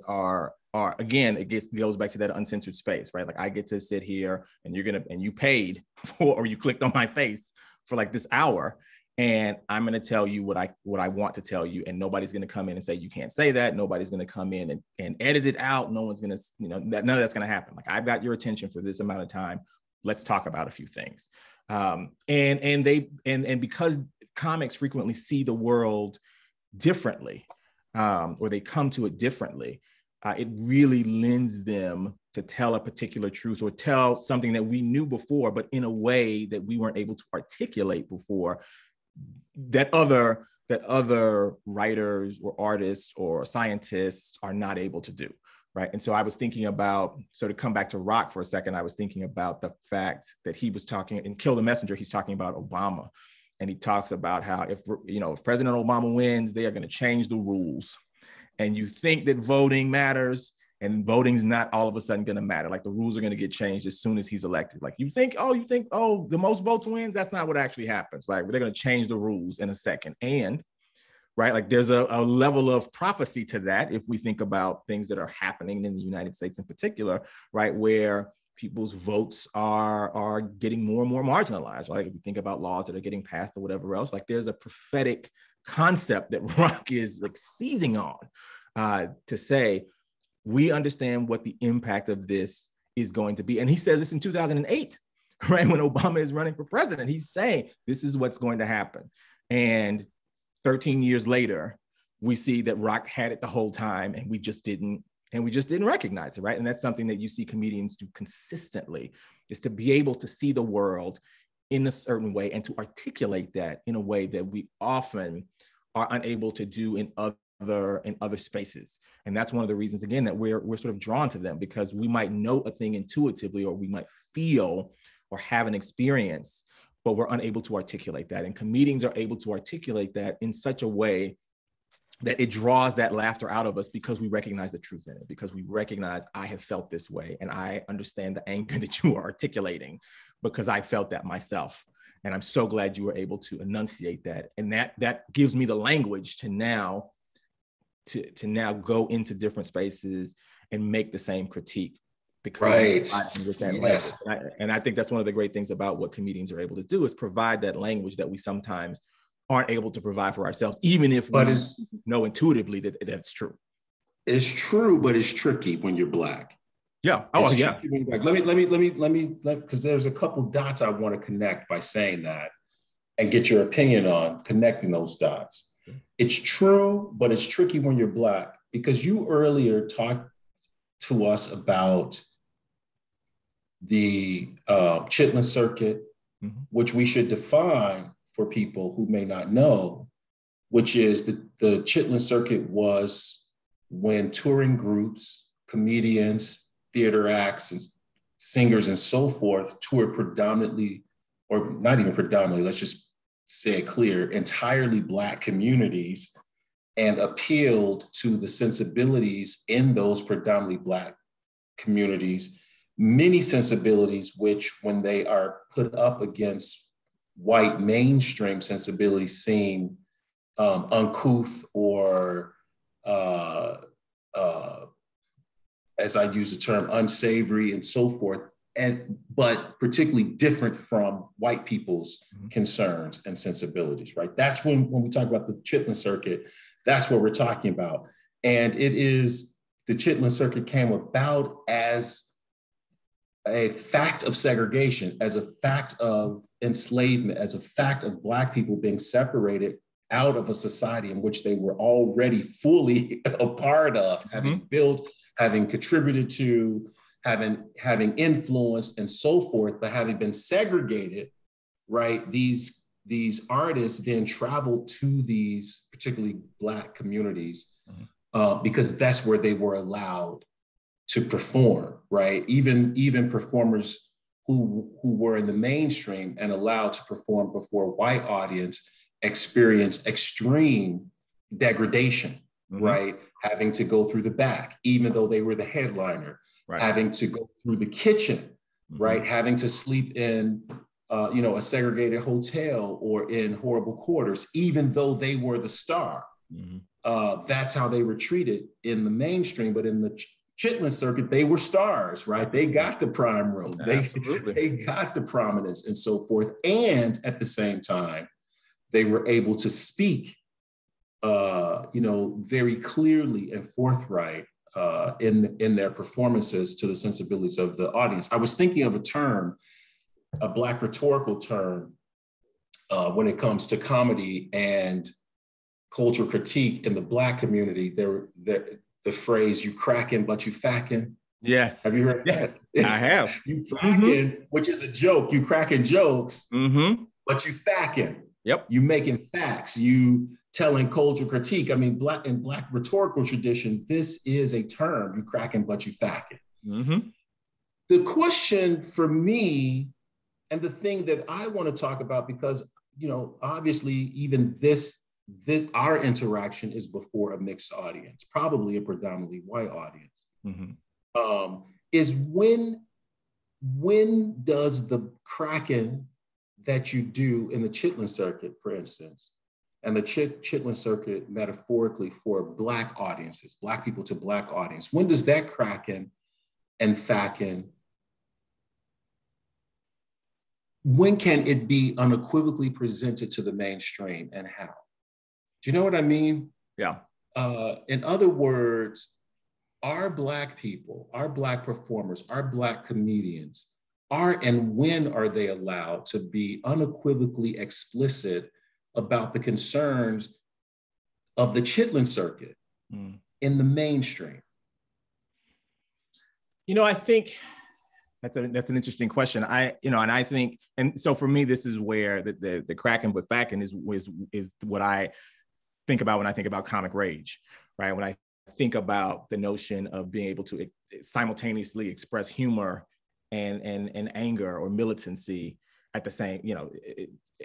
are again, goes back to that uncensored space, right? Like, I get to sit here and you paid for, or you clicked on my face for like this hour, and I'm going to tell you what I want to tell you, and nobody's going to come in and say you can't say that. Nobody's going to come in and edit it out. No one's going to, none of that's going to happen. Like, I've got your attention for this amount of time. Let's talk about a few things. And because comics frequently see the world differently, or they come to it differently, it really lends them to tell a particular truth or tell something that we knew before, but in a way that we weren't able to articulate before, that other writers or artists or scientists are not able to do. Right. And so I was thinking about, so to come back to Rock for a second, I was thinking about the fact that he was talking in Kill the Messenger, he's talking about Obama. And he talks about how if President Obama wins, they are going to change the rules. And you think that voting matters, and voting's not all of a sudden going to matter. Like, the rules are going to get changed as soon as he's elected. Like, you think, the most votes wins. That's not what actually happens. Like, they're going to change the rules in a second. And right, like, there's a level of prophecy to that if we think about things that are happening in the United States in particular, right, where people's votes are getting more and more marginalized. Right, if you think about laws that are getting passed or whatever else, like, there's a prophetic concept that Rock is like seizing on to say, we understand what the impact of this is going to be. And he says this in 2008, right, when Obama is running for president. He's saying this is what's going to happen. And 13 years later, we see that Rock had it the whole time, and we just didn't recognize it, right? And that's something that you see comedians do consistently, is to be able to see the world in a certain way and to articulate that in a way that we often are unable to do in other spaces. And that's one of the reasons, again, that we're sort of drawn to them, because we might know a thing intuitively, or we might feel or have an experience, but we're unable to articulate that. And comedians are able to articulate that in such a way that it draws that laughter out of us because we recognize the truth in it, because we recognize I have felt this way and I understand the anger that you are articulating because I felt that myself. And I'm so glad you were able to enunciate that. And that gives me the language to now go into different spaces and make the same critique. Because with that language. And I think that's one of the great things about what comedians are able to do is provide that language that we sometimes aren't able to provide for ourselves, even if we know intuitively that that's true. It's true, but it's tricky when you're Black. Yeah. Oh, yeah. Let me, because there's a couple dots I want to connect by saying that and get your opinion on connecting those dots. It's true, but it's tricky when you're Black, because you earlier talked to us about the Chitlin Circuit, which we should define for people who may not know, which is the Chitlin Circuit was when touring groups, comedians, theater acts, and singers and so forth toured predominantly, or not even predominantly, let's just say it clear, entirely Black communities, and appealed to the sensibilities in those predominantly Black communities, many sensibilities which, when they are put up against white mainstream sensibilities, seem uncouth or, as I use the term, unsavory and so forth, but particularly different from white people's concerns and sensibilities, right? That's when we talk about the Chitlin Circuit, that's what we're talking about. And it is, the Chitlin Circuit came about as a fact of segregation, as a fact of enslavement, as a fact of Black people being separated out of a society in which they were already fully a part of, having built, having contributed to, having influenced and so forth, but having been segregated, right? These artists then traveled to these particularly Black communities because that's where they were allowed to perform, right? Even performers who were in the mainstream and allowed to perform before a white audience experienced extreme degradation, right? Having to go through the back, even though they were the headliner, having to go through the kitchen, right? Having to sleep in a segregated hotel or in horrible quarters, even though they were the star. That's how they were treated in the mainstream, but in the Chitlin Circuit, they were stars, right? They got the prime room, they got the prominence and so forth. And at the same time, they were able to speak, very clearly and forthright in their performances to the sensibilities of the audience. I was thinking of a term, a Black rhetorical term, when it comes to comedy and cultural critique in the Black community. The phrase, you cracking, but you facking. Yes. Have you heard that? I have. You cracking, which is a joke. You cracking jokes, but you facking. Yep. You making facts. You telling cultural critique. I mean, in Black rhetorical tradition, this is a term, you cracking, but you facking. The question for me, and the thing that I want to talk about, because, obviously even this our interaction is before a mixed audience, probably a predominantly white audience, is when does the cracking that you do in the Chitlin Circuit, for instance, and the Chitlin Circuit metaphorically for Black audiences, Black people to Black audience, when does that cracking and facking, when can it be unequivocally presented to the mainstream, and how? Do you know what I mean? Yeah. In other words, our Black people, our Black performers, our Black comedians, and when are they allowed to be unequivocally explicit about the concerns of the Chitlin Circuit in the mainstream? I think that's an interesting question. I think, and so for me, this is where the cracking but facking is what I think about when I think about comic rage, right? When I think about the notion of being able to simultaneously express humor and anger or militancy at the same,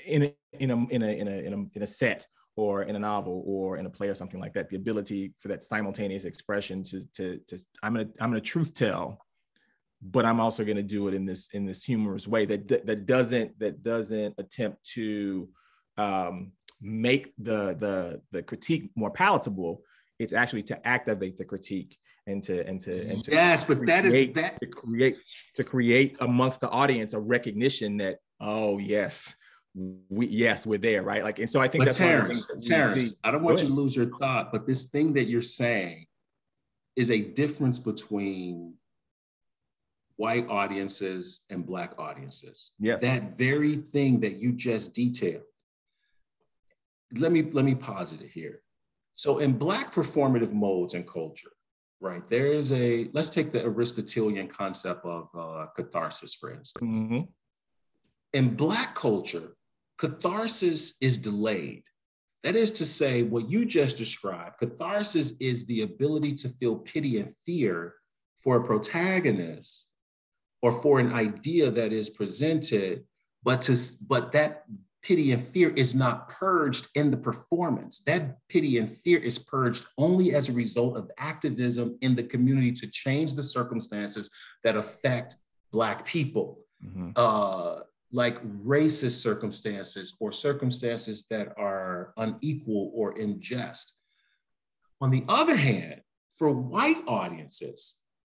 in a set or in a novel or in a play or something like that, the ability for that simultaneous expression to I'm gonna truth tell, but I'm also gonna do it in this humorous way that doesn't attempt to make the critique more palatable. It's actually to activate the critique and to yes, but to create amongst the audience a recognition that, oh yes, we're there, right? Like, and so I think but that's Terrence, I don't want you to lose your thought, but this thing that you're saying is a difference between white audiences and Black audiences. Yes. That very thing that you just detailed. Let me posit it here. So in Black performative modes and culture, right, there is let's take the Aristotelian concept of catharsis, for instance. Mm-hmm. In Black culture, catharsis is delayed. That is to say, what you just described, catharsis is the ability to feel pity and fear for a protagonist or for an idea that is presented, but that pity and fear is not purged in the performance. That pity and fear is purged only as a result of activism in the community to change the circumstances that affect Black people. Mm-hmm. Like racist circumstances or circumstances that are unequal or unjust. On the other hand, for white audiences,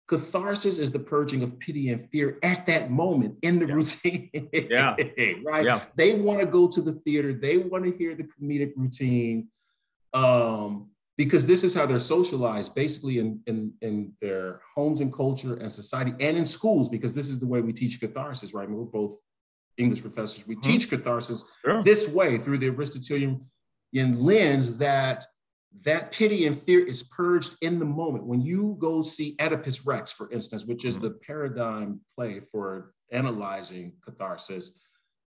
catharsis is the purging of pity and fear at that moment in the routine. Yeah. Right? Yeah. They want to go to the theater. They want to hear the comedic routine because this is how they're socialized basically in their homes and culture and society and in schools, because this is the way we teach catharsis, right? I mean, we're both English professors. We teach catharsis this way through the Aristotelian lens that pity and fear is purged in the moment. When you go see Oedipus Rex, for instance, which is the paradigm play for analyzing catharsis,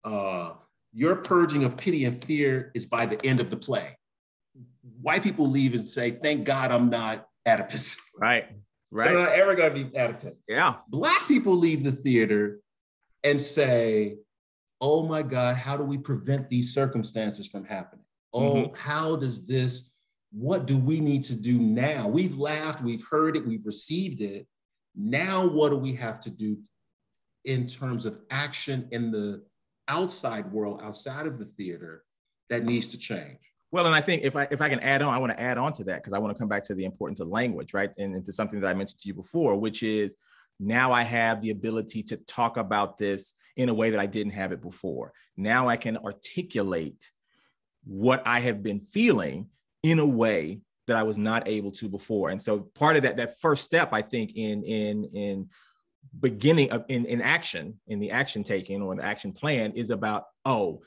your purging of pity and fear is by the end of the play. White people leave and say, thank God I'm not Oedipus. Right. I'm not ever gonna be Oedipus. Yeah. Black people leave the theater and say, oh my God, how do we prevent these circumstances from happening? Oh, how does this, what do we need to do now? We've laughed, we've heard it, we've received it. Now, what do we have to do in terms of action in the outside world, outside of the theater, that needs to change? Well, and I think if I can add on, I want to add on to that because I want to come back to the importance of language, right? And into something that I mentioned to you before, which is now I have the ability to talk about this in a way that I didn't have it before. Now I can articulate what I have been feeling in a way that I was not able to before. And so part of that first step, I think, in beginning of in action, in the action taking or the action plan is about, the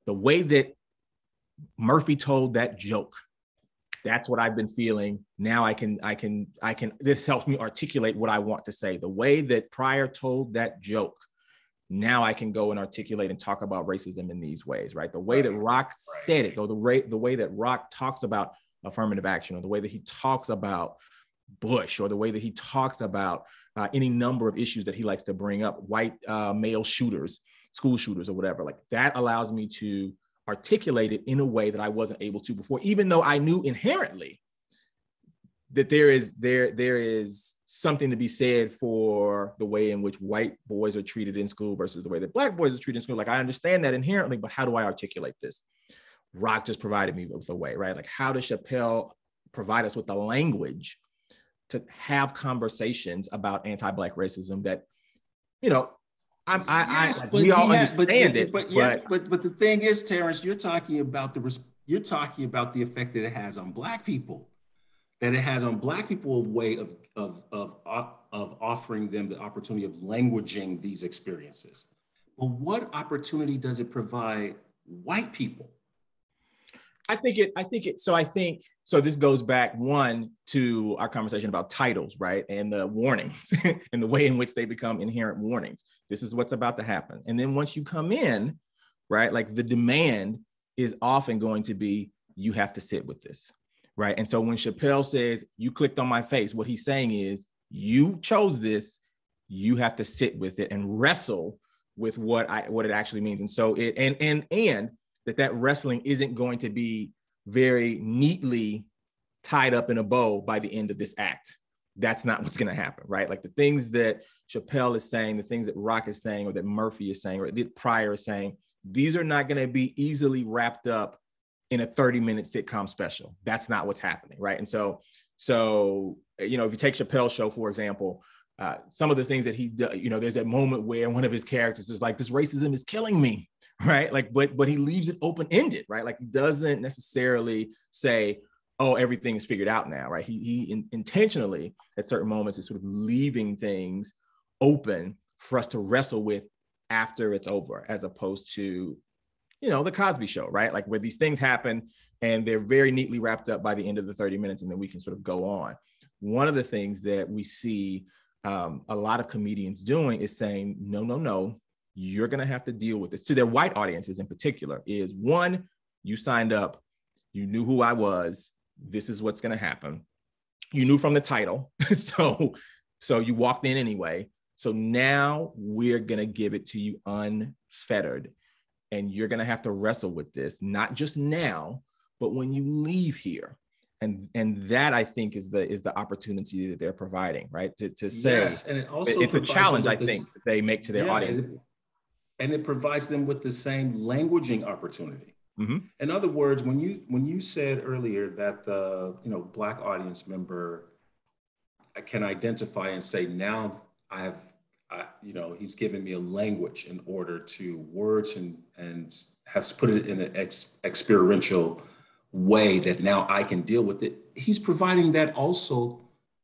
way that Murphy told that joke, that's what I've been feeling. Now I can, this helps me articulate what I want to say. The way that Pryor told that joke, now I can go and articulate and talk about racism in these ways, right? The way that Rock said it, or the way that Rock talks about affirmative action, or the way that he talks about Bush, or the way that he talks about any number of issues that he likes to bring up, white male shooters, school shooters, or whatever, like that allows me to articulate it in a way that I wasn't able to before, even though I knew inherently that there is something to be said for the way in which white boys are treated in school versus the way that Black boys are treated in school. Like I understand that inherently, but how do I articulate this? Rock just provided me with a way, right? Like how does Chappelle provide us with the language to have conversations about anti-Black racism that, we all understand it. But the thing is, Terrence, you're talking about the effect that it has on Black people. That it has on Black people a way of offering them the opportunity of languaging these experiences. But what opportunity does it provide white people? So this goes back to our conversation about titles, right? And the warnings and the way in which they become inherent warnings. This is what's about to happen. And then once you come in, right, like the demand is often going to be, you have to sit with this, right? And so when Chappelle says, you clicked on my face, what he's saying is, you chose this, you have to sit with it and wrestle with what it actually means. And so that wrestling isn't going to be very neatly tied up in a bow by the end of this act. That's not what's going to happen, right? Like the things that Chappelle is saying, the things that Rock is saying, or that Murphy is saying, or that Pryor is saying, these are not going to be easily wrapped up in a 30-minute sitcom special. That's not what's happening, right? And so if you take Chappelle's show, for example, some of the things that he does, there's that moment where one of his characters is like, this racism is killing me, right? Like, but he leaves it open-ended, right? Like he doesn't necessarily say, oh, everything is figured out now, right? He intentionally at certain moments is sort of leaving things open for us to wrestle with after it's over, as opposed to, the Cosby Show, right? Like where these things happen and they're very neatly wrapped up by the end of the 30 minutes, and then we can sort of go on. One of the things that we see a lot of comedians doing is saying, no, you're going to have to deal with this. To their white audiences in particular, is one, you signed up, you knew who I was, this is what's going to happen. You knew from the title, so you walked in anyway. So now we're going to give it to you unfettered, and you're going to have to wrestle with this, not just now, but when you leave here. And that, I think, is the opportunity that they're providing, right? To say, yes, and it also it's a challenge, I think, that they make to their audience. And it provides them with the same languaging opportunity. Mm-hmm. In other words, when you said earlier that the Black audience member can identify and say, now he's given me a language in order to words and has put it in an experiential way that now I can deal with it. He's providing that also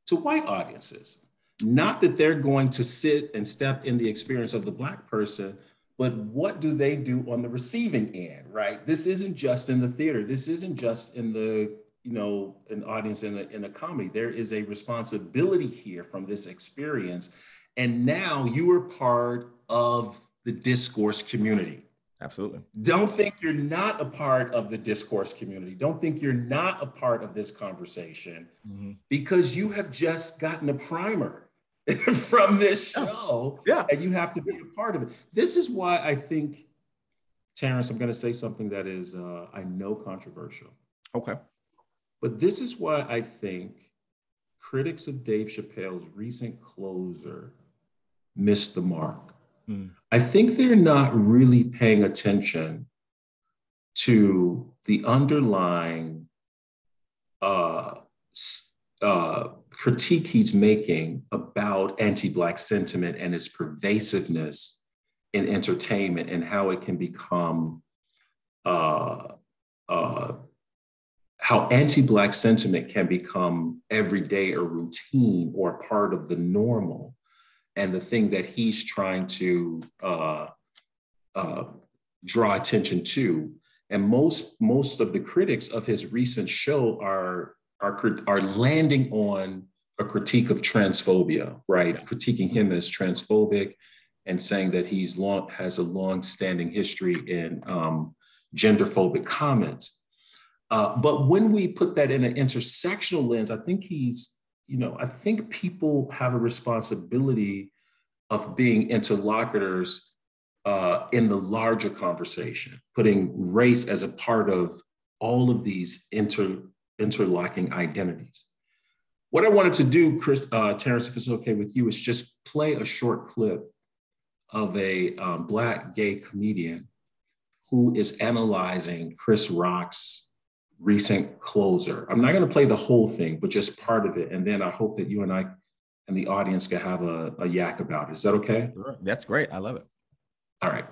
to white audiences. Not that they're going to sit and step in the experience of the Black person, but what do they do on the receiving end, right? This isn't just in the theater. This isn't just in the, an audience in a comedy. There is a responsibility here from this experience. And now you are part of the discourse community. Absolutely. Don't think you're not a part of the discourse community. Don't think you're not a part of this conversation, because you have just gotten a primer from this show, and you have to be a part of it. This is why I think, Terrence, I'm going to say something that is, I know, controversial. Okay. But this is why I think critics of Dave Chappelle's recent closer missed the mark. I think they're not really paying attention to the underlying critique he's making about anti-Black sentiment and its pervasiveness in entertainment, and how it can become, how anti-Black sentiment can become everyday or routine or part of the normal. And the thing that he's trying to draw attention to. And most of the critics of his recent show are landing on a critique of transphobia, right? Yeah. Critiquing him as transphobic and saying that has a long-standing history in genderphobic comments. But when we put that in an intersectional lens, I think I think people have a responsibility of being interlocutors in the larger conversation, putting race as a part of all of these interlocking identities. What I wanted to do, Terrence, if it's okay with you, is just play a short clip of a Black gay comedian who is analyzing Chris Rock's recent closer. I'm not going to play the whole thing, but just part of it. And then I hope that you and I and the audience can have a yak about it. Is that okay? Sure. That's great. I love it. All right.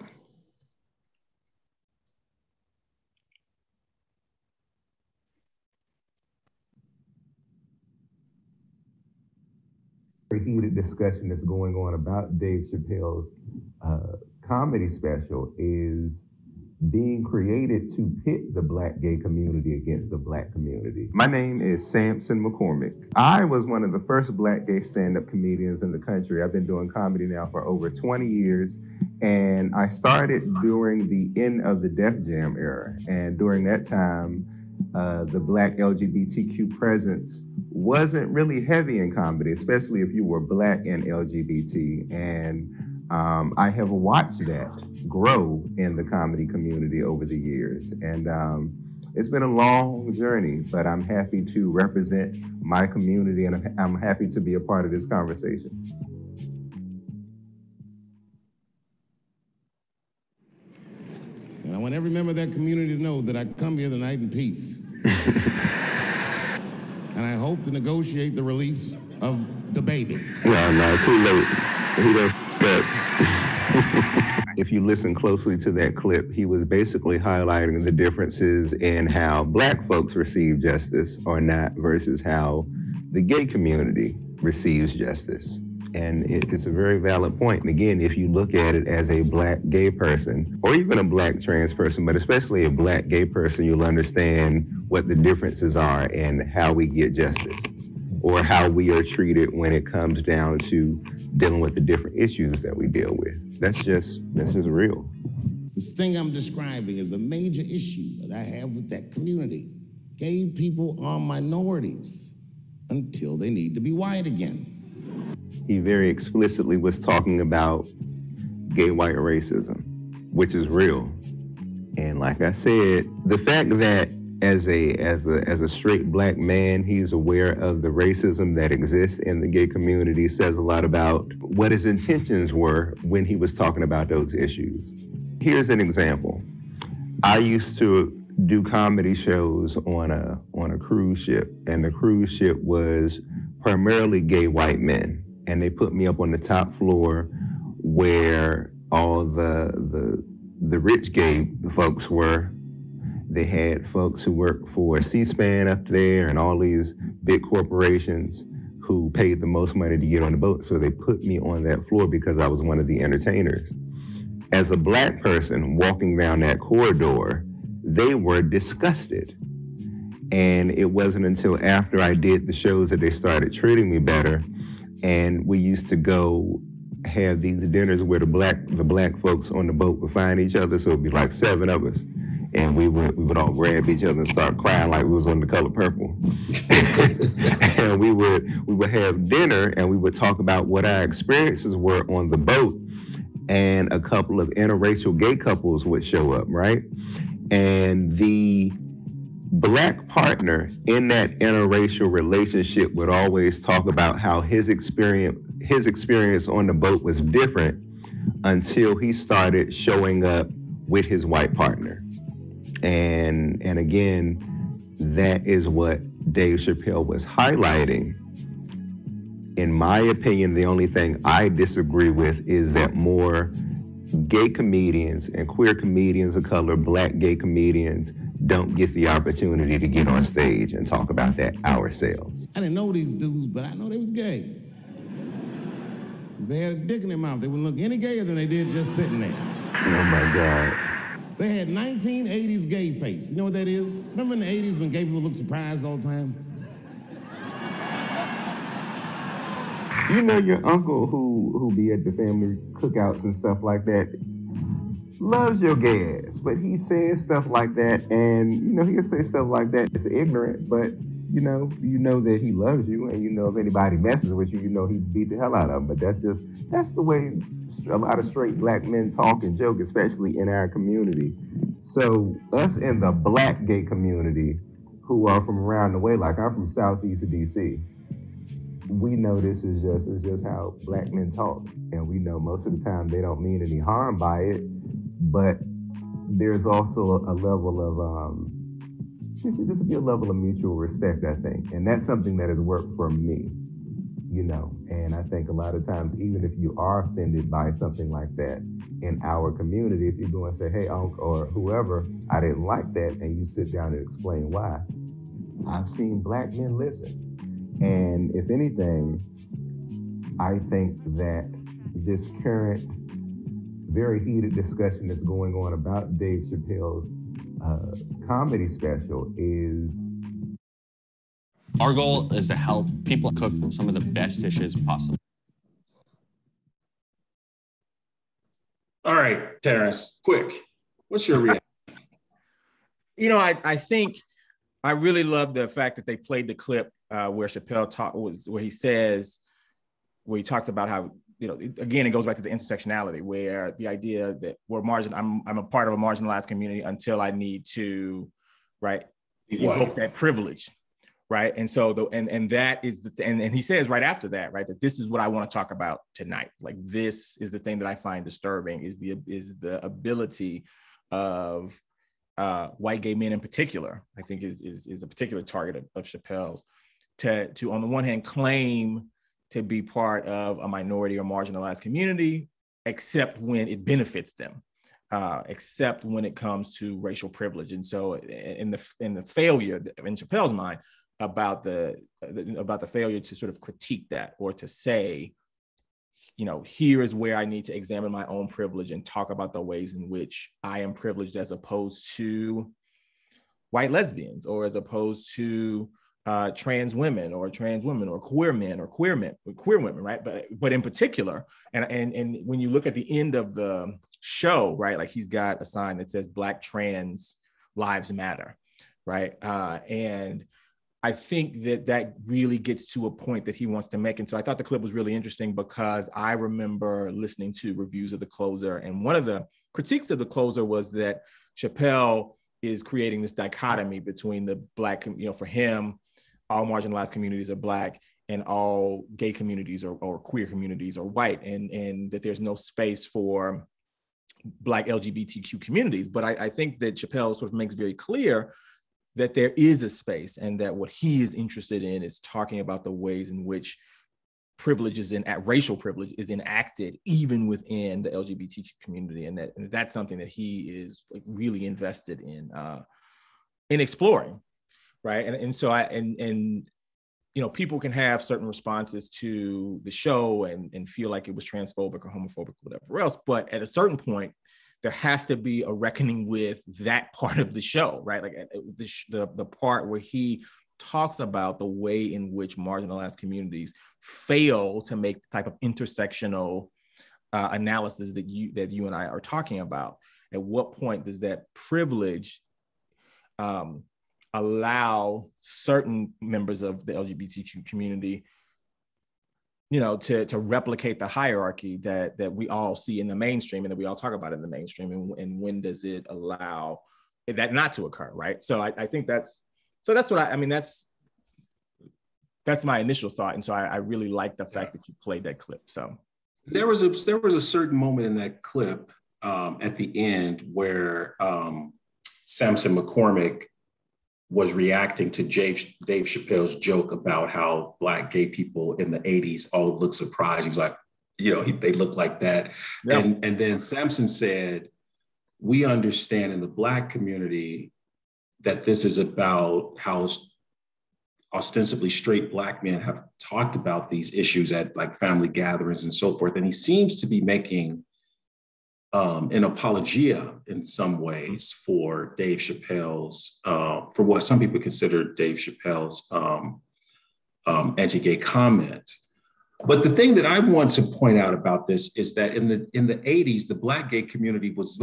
Heated discussion that's going on about Dave Chappelle's comedy special is being created to pit the Black gay community against the Black community. My name is Samson McCormick. I was one of the first Black gay stand-up comedians in the country. I've been doing comedy now for over 20 years, and I started during the end of the Def Jam era. And during that time, the Black LGBTQ presence wasn't really heavy in comedy, especially if you were Black and LGBT. And I have watched that grow in the comedy community over the years. And it's been a long journey, but I'm happy to represent my community, and I'm happy to be a part of this conversation. And I want every member of that community to know that I come here tonight in peace. And I hope to negotiate the release of the baby. No, too late. He done If you listen closely to that clip, he was basically highlighting the differences in how Black folks receive justice or not versus how the gay community receives justice. And it's a very valid point. And again, if you look at it as a Black gay person, or even a Black trans person, but especially a Black gay person, you'll understand what the differences are and how we get justice, or how we are treated when it comes down to dealing with the different issues that we deal with. That's just real. This thing I'm describing is a major issue that I have with that community. Gay people are minorities until they need to be white again. He very explicitly was talking about gay white racism, which is real. And like I said, the fact that as a straight Black man, he's aware of the racism that exists in the gay community says a lot about what his intentions were when he was talking about those issues. Here's an example. I used to do comedy shows on a cruise ship, and the cruise ship was primarily gay white men. And they put me up on the top floor where all the rich gay folks were. They had folks who worked for C-SPAN up there and all these big corporations who paid the most money to get on the boat. So they put me on that floor because I was one of the entertainers. As a Black person walking down that corridor, they were disgusted. And it wasn't until after I did the shows that they started treating me better. And we used to go have these dinners where the black folks on the boat would find each other. So it'd be like 7 of us. And we would all grab each other and start crying like we was on The Color Purple. And we would have dinner and we would talk about what our experiences were on the boat. And a couple of interracial gay couples would show up, right? And the Black partner in that interracial relationship would always talk about how his experience on the boat was different until he started showing up with his white partner. And again, that is what Dave Chappelle was highlighting. In my opinion, the only thing I disagree with is that more gay comedians and queer comedians of color, Black gay comedians, don't get the opportunity to get on stage and talk about that ourselves. I didn't know these dudes, but I know they was gay. If they had a dick in their mouth, they wouldn't look any gayer than they did just sitting there. Oh my God. They had 1980s gay face. You know what that is? Remember in the 80s when gay people looked surprised all the time? You know your uncle who be at the family cookouts and stuff like that loves your gay ass, but he says stuff like that, and he'll say stuff like that. It's ignorant, but you know that he loves you, and if anybody messes with you, he'd beat the hell out of them. But that's the way a lot of straight Black men talk and joke, especially in our community. So us in the Black gay community who are from around the way, like I'm from southeast of DC, we know this is just how Black men talk. And we know most of the time they don't mean any harm by it, but there's also a level of, there should just be a level of mutual respect, I think. And that's something that has worked for me, and I think a lot of times, even if you are offended by something like that in our community, if you go and say, hey, Unc, or whoever, I didn't like that, and you sit down and explain why, I've seen Black men listen. And if anything, I think that this current very heated discussion that's going on about Dave Chappelle's comedy special is... Our goal is to help people cook some of the best dishes possible. All right, Terrence, quick. What's your reaction? I think I really love the fact that they played the clip where Chappelle where he talks about how again, it goes back to the intersectionality, where the idea that I'm a part of a marginalized community until I need to, right, evoke that privilege, right? And so and that is and he says right after that, right, that this is what I want to talk about tonight. Like, this is the thing that I find disturbing, is the ability of white gay men in particular, I think is a particular target of Chappelle's, to on the one hand claim to be part of a minority or marginalized community, except when it benefits them, except when it comes to racial privilege. And so in the failure in Chappelle's mind about the failure to sort of critique that, or to say, here is where I need to examine my own privilege and talk about the ways in which I am privileged, as opposed to white lesbians, or as opposed to trans women or queer men or queer women, right? But in particular, and when you look at the end of the show, right, like, he's got a sign that says Black trans lives matter, right? And I think that really gets to a point that he wants to make. And so I thought the clip was really interesting, because I remember listening to reviews of The Closer, and one of the critiques of The Closer was that Chappelle is creating this dichotomy between the Black, for him, all marginalized communities are Black and all gay communities or queer communities are white, and that there's no space for Black LGBTQ communities. But I think that Chappelle sort of makes very clear that there is a space, and that what he is interested in is talking about the ways in which racial privilege is enacted even within the LGBTQ community, and that's something that he is, like, really invested in exploring, right? And so people can have certain responses to the show and feel like it was transphobic or homophobic, whatever else, but at a certain point, there has to be a reckoning with that part of the show, right? Like, the part where he talks about the way in which marginalized communities fail to make the type of intersectional analysis that you and I are talking about. At what point does that privilege allow certain members of the LGBTQ community, to replicate the hierarchy that we all see in the mainstream and that we all talk about in the mainstream, and when does it allow that not to occur, right? So I think that's my initial thought, and so I really like the fact that you played that clip. So there was a certain moment in that clip at the end where Samson McCormick was reacting to Dave Chappelle's joke about how Black gay people in the 80s all look surprised. He was like, they look like that. Yeah. And then Samson said, we understand in the Black community that this is about how ostensibly straight Black men have talked about these issues at, like, family gatherings and so forth. And he seems to be making an apologia in some ways for Dave Chappelle's, for what some people consider Dave Chappelle's anti-gay comment. But the thing that I want to point out about this is that in the 80s, the Black gay community was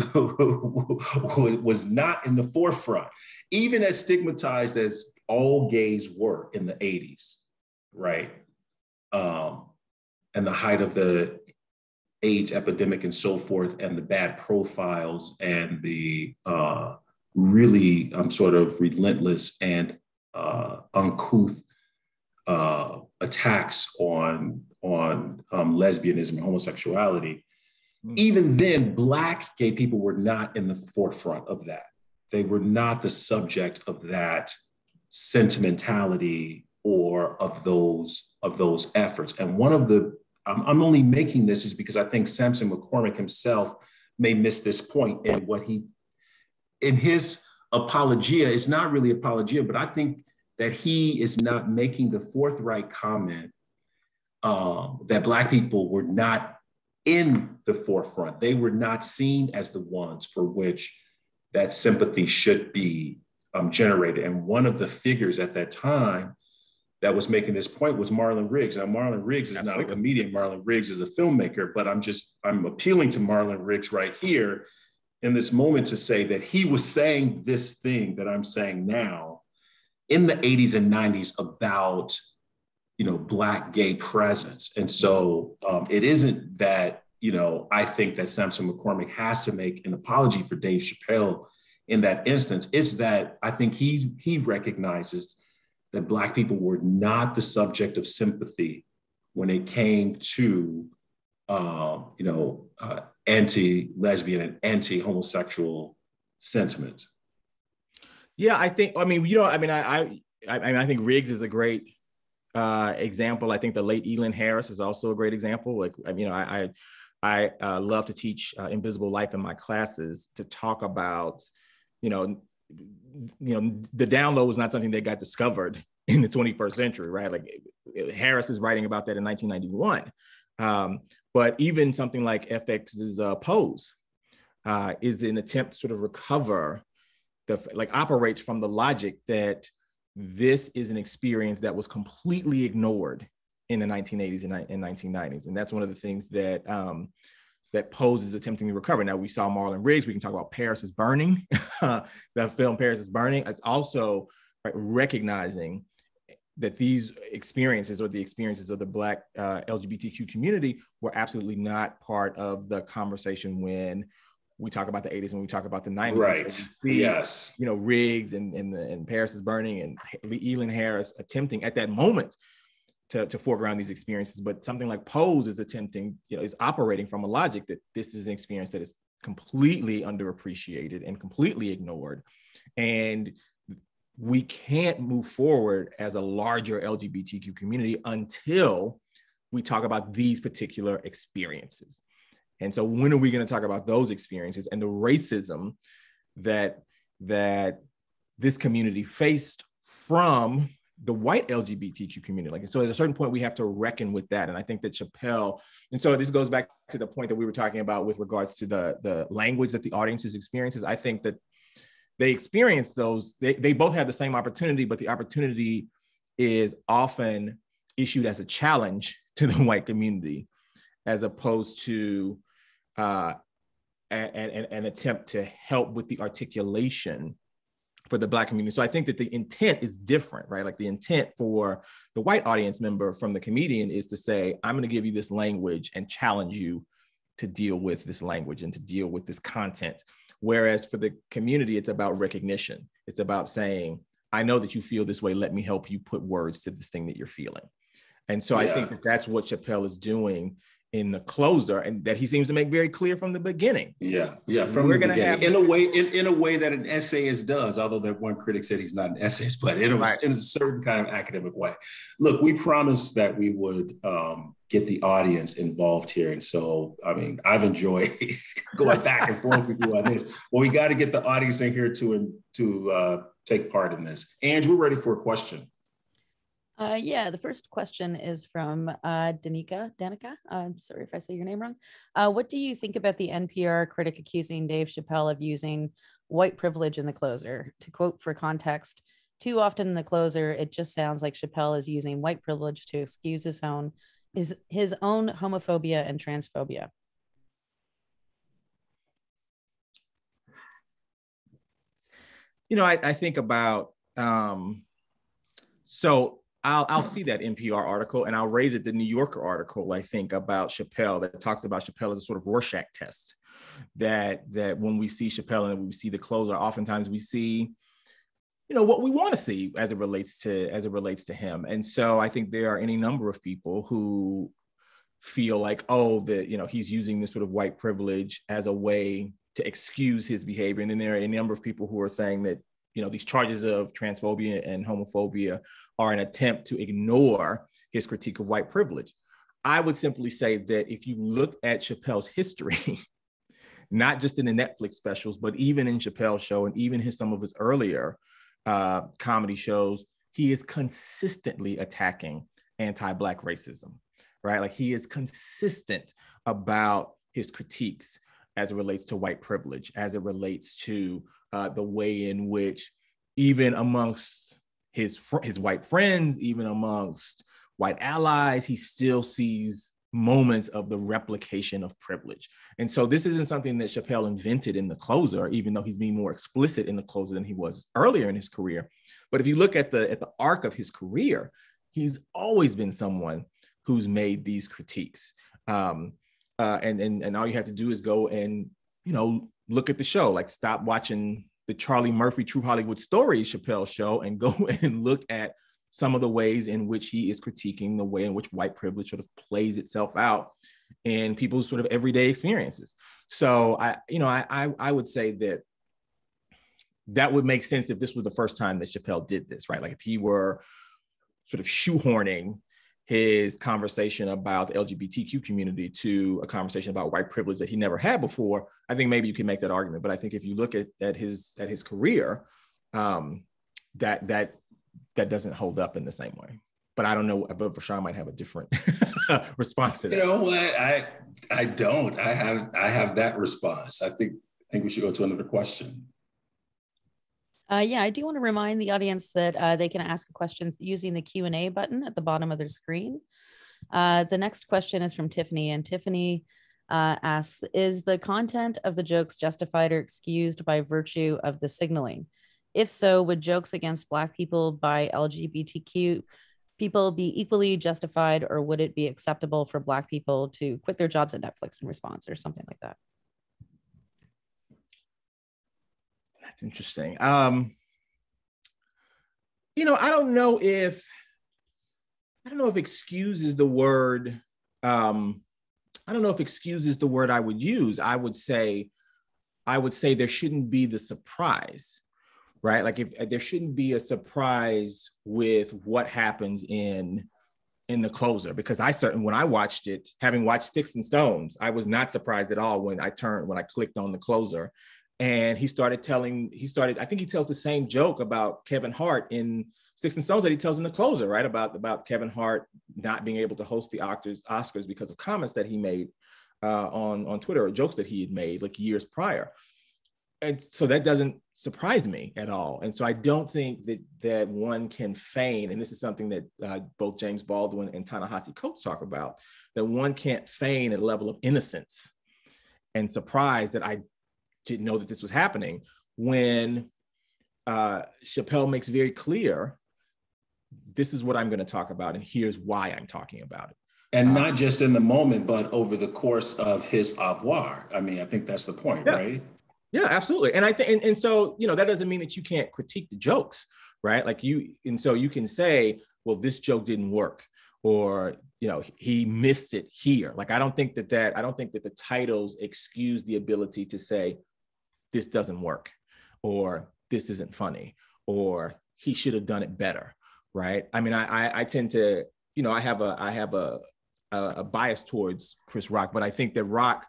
not in the forefront, even as stigmatized as all gays were in the 80s, right? And the height of the AIDS epidemic and so forth, and the bad profiles and the really sort of relentless and uncouth attacks on lesbianism and homosexuality. Even then, Black gay people were not in the forefront of that. They were not the subject of that sentimentality or of those efforts. And one of the I'm only making this is because I think Samson McCormick himself may miss this point in his apologia. It's not really apologia, but I think that he is not making the forthright comment that Black people were not in the forefront. They were not seen as the ones for which that sympathy should be generated. And one of the figures at that time that was making this point was Marlon Riggs. Now, Marlon Riggs is not a comedian. Marlon Riggs is a filmmaker, but I'm appealing to Marlon Riggs right here in this moment to say that he was saying this thing that I'm saying now in the 80s and 90s about Black gay presence. And so it isn't that, I think that Samson McCormick has to make an apology for Dave Chappelle in that instance. It's that I think he recognizes that Black people were not the subject of sympathy when it came to, anti-lesbian and anti-homosexual sentiment. Yeah, I think Riggs is a great example. I think the late Elin Harris is also a great example. I love to teach Invisible Life in my classes to talk about, the down low was not something that got discovered in the 21st century, right? Like Harris is writing about that in 1991. But even something like FX's Pose is an attempt to sort of recover operates from the logic that this is an experience that was completely ignored in the 1980s and 1990s. And that's one of the things that that Pose is attempting to recover. Now, we saw Marlon Riggs. We can talk about Paris is Burning, the film Paris is Burning. It's also recognizing that these experiences or the experiences of the Black LGBTQ community were absolutely not part of the conversation when we talk about the 80s and we talk about the 90s. Right. Yes. Riggs and Paris is Burning and Elin Harris attempting at that moment to foreground these experiences. But something like Pose is attempting, is operating from a logic that this is an experience that is completely underappreciated and completely ignored. And we can't move forward as a larger LGBTQ community until we talk about these particular experiences. And so when are we going to talk about those experiences and the racism that this community faced from the white LGBTQ community? So at a certain point, we have to reckon with that. And I think that Chappelle, and so this goes back to the point that we were talking about with regards to the language that the audience's experiences. I think that they experience those, they both have the same opportunity, but the opportunity is often issued as a challenge to the white community, as opposed to an attempt to help with the articulation for the Black community. So I think that the intent is different, right? Like the intent for the white audience member from the comedian is to say, I'm going to give you this language and challenge you to deal with this language and to deal with this content. Whereas for the community, it's about recognition. It's about saying, I know that you feel this way. Let me help you put words to this thing that you're feeling. And so I think that that's what Chappelle is doing in the closer, and that he seems to make very clear from the beginning. From the beginning, in a way that an essayist does, although that one critic said he's not an essayist, but in a certain kind of academic way. Look, we promised that we would get the audience involved here. And so, I've enjoyed going back and forth with you on this. Well, we got to get the audience in here to take part in this. Ange, we're ready for a question. The first question is from Danica. I'm sorry if I say your name wrong. What do you think about the NPR critic accusing Dave Chappelle of using white privilege in the closer? To quote for context, too often in the closer, it just sounds like Chappelle is using white privilege to excuse his own homophobia and transphobia. I think about, I'll see that NPR article and I'll raise it, the New Yorker article, I think, about Chappelle that talks about Chappelle as a sort of Rorschach test, that when we see Chappelle and we see the closer, oftentimes we see, what we want to see as it relates to him. And so I think there are any number of people who feel like, he's using this sort of white privilege as a way to excuse his behavior. And then there are a number of people who are saying that, these charges of transphobia and homophobia are an attempt to ignore his critique of white privilege. I would simply say that if you look at Chappelle's history, not just in the Netflix specials, but even in Chappelle's show and even some of his earlier comedy shows, he is consistently attacking anti-Black racism, right? Like he is consistent about his critiques as it relates to white privilege, as it relates to the way in which even amongst his white friends, even amongst white allies, he still sees moments of the replication of privilege. And so this isn't something that Chappelle invented in the closer, even though he's being more explicit in the closer than he was earlier in his career. But if you look at the arc of his career, he's always been someone who's made these critiques. And all you have to do is go and, look at the show, like stop watching the Charlie Murphy True Hollywood Stories Chappelle show and go and look at some of the ways in which he is critiquing the way in which white privilege sort of plays itself out in people's sort of everyday experiences. So I would say that would make sense if this was the first time that Chappelle did this, right? Like if he were sort of shoehorning his conversation about the LGBTQ community to a conversation about white privilege that he never had before, I think maybe you can make that argument. But I think if you look at his career, that doesn't hold up in the same way. But I don't know, but Vershawn might have a different response to that. You know what? I don't. I have that response. I think we should go to another question. Yeah, I do want to remind the audience that they can ask questions using the Q&A button at the bottom of their screen. The next question is from Tiffany, and Tiffany asks, is the content of the jokes justified or excused by virtue of the signaling? If so, would jokes against Black people by LGBTQ people be equally justified, or would it be acceptable for Black people to quit their jobs at Netflix in response or something like that? That's interesting. I don't know if excuse is the word. I don't know if excuse is the word I would use. I would say there shouldn't be the surprise, right? Like if there shouldn't be a surprise with what happens in the closer, because when I watched it, having watched Sticks and Stones, I was not surprised at all when I clicked on the closer. And he started, I think he tells the same joke about Kevin Hart in Sticks and Stones that he tells in the closer, right? About Kevin Hart not being able to host the Oscars because of comments that he made on Twitter, or jokes that he had made like years prior. And so that doesn't surprise me at all. And so I don't think that one can feign, and this is something that both James Baldwin and Ta-Nehisi Coates talk about, that one can't feign a level of innocence and surprise that I didn't know that this was happening, when Chappelle makes very clear, this is what I'm going to talk about, and here's why I'm talking about it. And not just in the moment, but over the course of his au revoir. I mean, I think that's the point, right? Yeah, absolutely. And I think, and so, that doesn't mean that you can't critique the jokes, right? Like so you can say, well, this joke didn't work, or, he missed it here. Like, I don't think that the titles excuse the ability to say, this doesn't work, or this isn't funny, or he should have done it better, right? I mean, I tend to, I have a bias towards Chris Rock, but I think that Rock,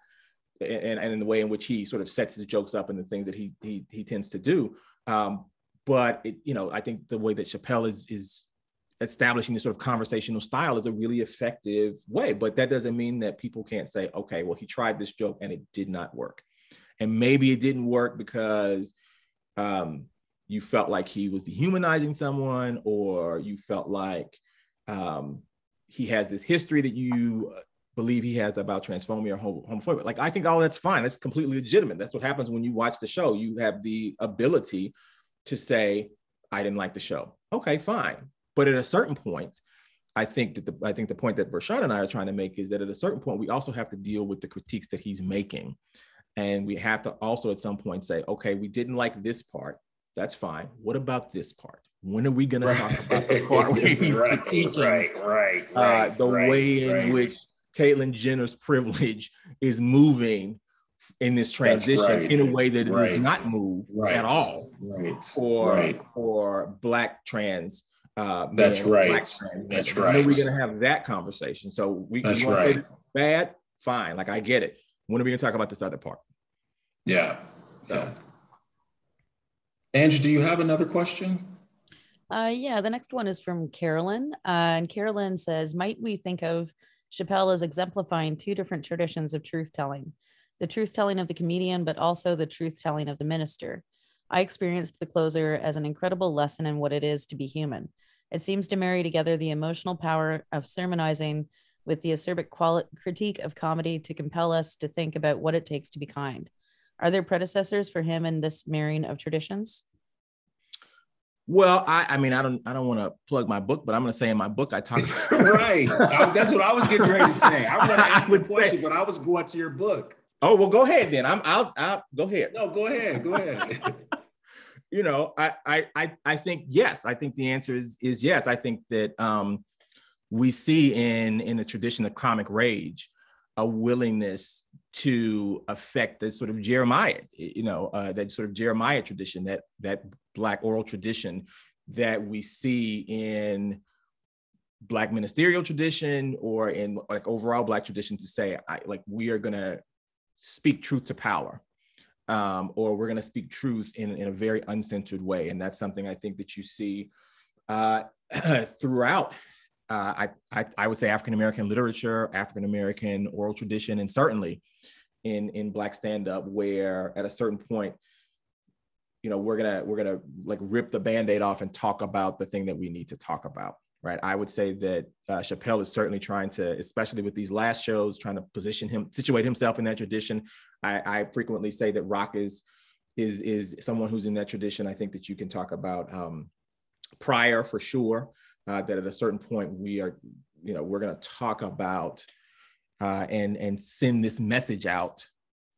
and in the way in which he sort of sets his jokes up and the things that he tends to do, but I think the way that Chappelle is establishing this sort of conversational style is a really effective way. But that doesn't mean that people can't say, okay, well, he tried this joke and it did not work. And maybe it didn't work because you felt like he was dehumanizing someone, or you felt like he has this history that you believe he has about transphobia or homophobia. Like, I think all that's fine. That's completely legitimate. That's what happens when you watch the show. You have the ability to say, I didn't like the show. Okay, fine. But at a certain point, I think the point that Vershawn and I are trying to make is that at a certain point, we also have to deal with the critiques that he's making. And we have to also at some point say, okay, we didn't like this part. That's fine. What about this part? When are we going to talk about the part where he's critiquing the way in which Caitlyn Jenner's privilege is moving in this transition in a way that it does not move at all for Black trans That's men, right. Black trans men. That's When right. are we going to have that conversation? So we can say bad, fine. Like, I get it. When are we going to talk about this other part? Yeah. So, Angie, do you have another question? Yeah, the next one is from Carolyn. And Carolyn says, might we think of Chappelle as exemplifying two different traditions of truth-telling? The truth-telling of the comedian, but also the truth-telling of the minister. I experienced the closer as an incredible lesson in what it is to be human. It seems to marry together the emotional power of sermonizing with the acerbic critique of comedy to compel us to think about what it takes to be kind. Are there predecessors for him in this marrying of traditions? Well, I mean, I don't want to plug my book, but I'm going to say in my book, I talk Right. That's what I was getting ready to say. I'm going to ask the question, but I was going to your book. Oh, well, go ahead then. I'll go ahead. No, go ahead. Go ahead. You know, I think yes. I think the answer is yes. I think that we see in the tradition of comic rage a willingness to affect the sort of Jeremiah, that sort of Jeremiah tradition, that Black oral tradition that we see in Black ministerial tradition or in like overall Black tradition, to say, we are going to speak truth to power, or we're going to speak truth in a very uncensored way. And that's something I think that you see throughout, I would say, African-American literature, African-American oral tradition, and certainly in Black stand-up, where at a certain point, we're gonna like rip the Band-Aid off and talk about the thing that we need to talk about. Right. I would say that Chappelle is certainly trying to, especially with these last shows, trying to situate himself in that tradition. I frequently say that Rock is someone who's in that tradition. I think that you can talk about Pryor for sure. That at a certain point we're going to talk about and send this message out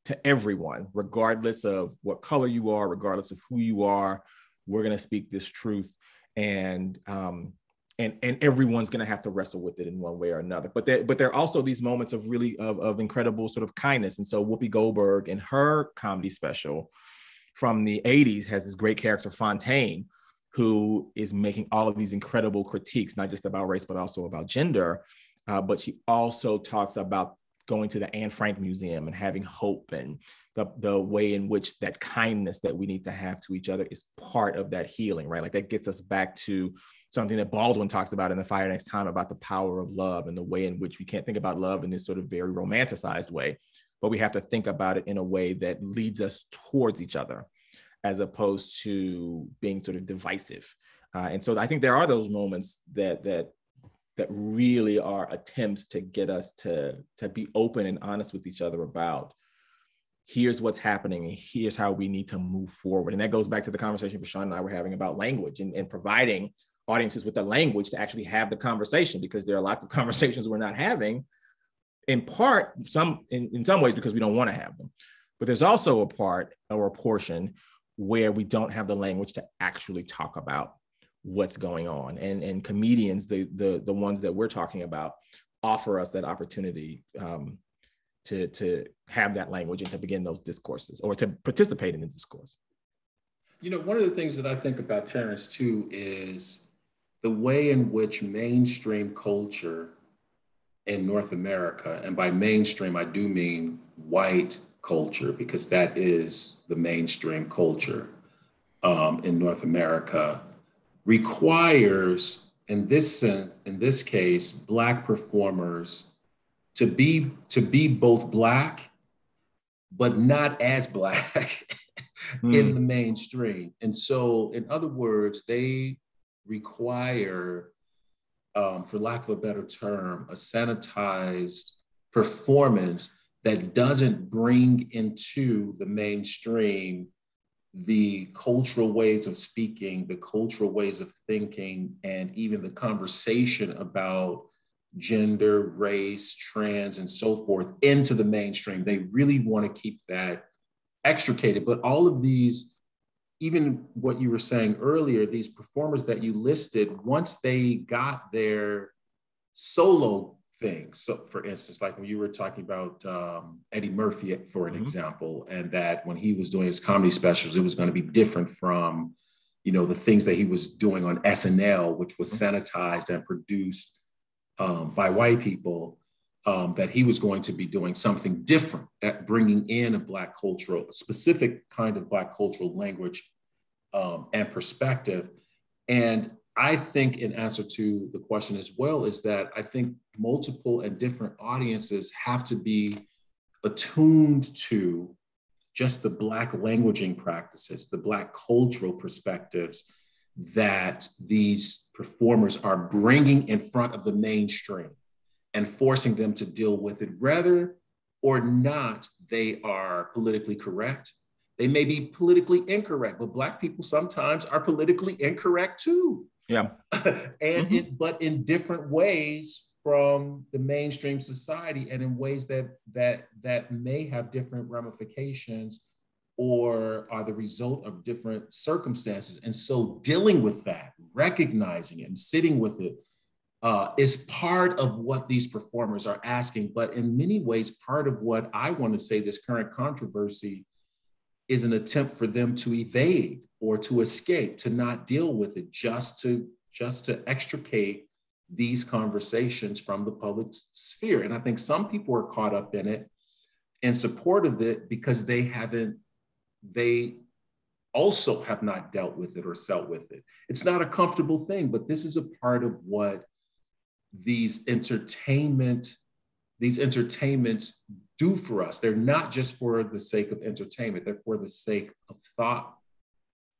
to everyone, regardless of what color you are, regardless of who you are. We're going to speak this truth, and everyone's going to have to wrestle with it in one way or another. But there are also these moments of really of incredible sort of kindness. And so Whoopi Goldberg, in her comedy special from the 80s, has this great character, Fontaine, who is making all of these incredible critiques, not just about race, but also about gender. But she also talks about going to the Anne Frank Museum and having hope, and the way in which that kindness that we need to have to each other is part of that healing, right? Like that gets us back to something that Baldwin talks about in The Fire Next Time, about the power of love and the way in which we can't think about love in this sort of very romanticized way, but we have to think about it in a way that leads us towards each other, as opposed to being sort of divisive. And so I think there are those moments that really are attempts to get us to be open and honest with each other about, here's what's happening and here's how we need to move forward. And that goes back to the conversation Vershawn and I were having about language and providing audiences with the language to actually have the conversation, because there are lots of conversations we're not having, in part, in some ways because we don't want to have them. But there's also a part or a portion where we don't have the language to actually talk about what's going on. And comedians, the ones that we're talking about, offer us that opportunity to have that language and to begin those discourses, or to participate in the discourse. One of the things that I think about Terrence too is the way in which mainstream culture in North America, and by mainstream, I do mean white culture, because that is the mainstream culture in North America, requires, in this case, Black performers to be both Black, but not as Black in the mainstream. And so, in other words, they require, for lack of a better term, a sanitized performance that doesn't bring into the mainstream the cultural ways of speaking, the cultural ways of thinking, and even the conversation about gender, race, trans, and so forth into the mainstream. They really want to keep that extricated. But all of these, even what you were saying earlier, these performers that you listed, once they got their solo things, so for instance, like when you were talking about Eddie Murphy, for an example, and that when he was doing his comedy specials, it was going to be different from, the things that he was doing on SNL, which was sanitized and produced by white people, that he was going to be doing something different, at bringing in a specific kind of Black cultural language and perspective. And I think, in answer to the question as well, is that I think multiple and different audiences have to be attuned to just the Black languaging practices, the Black cultural perspectives that these performers are bringing in front of the mainstream and forcing them to deal with it, whether or not they are politically correct. They may be politically incorrect, but Black people sometimes are politically incorrect too. Yeah. And but in different ways from the mainstream society, and in ways that may have different ramifications or are the result of different circumstances. And so dealing with that, recognizing it and sitting with it is part of what these performers are asking. But in many ways, part of what I want to say this current controversy is an attempt for them to evade or to escape, to not deal with it, just to extricate these conversations from the public sphere. And I think some people are caught up in it in support of it because they also have not dealt with it or dealt with it. It's not a comfortable thing, but this is a part of what these entertainments do for us. They're not just for the sake of entertainment, they're for the sake of thought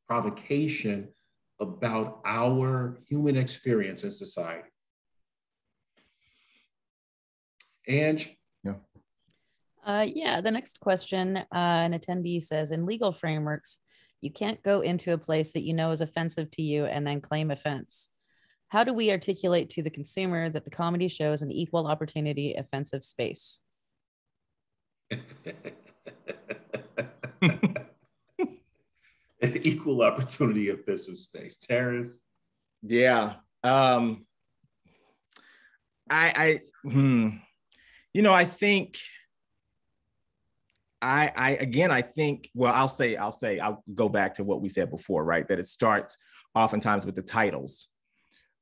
provocation about our human experience in society. Ange? Yeah, the next question, an attendee says, in legal frameworks, you can't go into a place that you know is offensive to you and then claim offense. How do we articulate to the consumer that the comedy show is an equal opportunity offensive space? An equal opportunity offensive space. Terrence? Yeah. I think I'll go back to what we said before, right? That it starts oftentimes with the titles.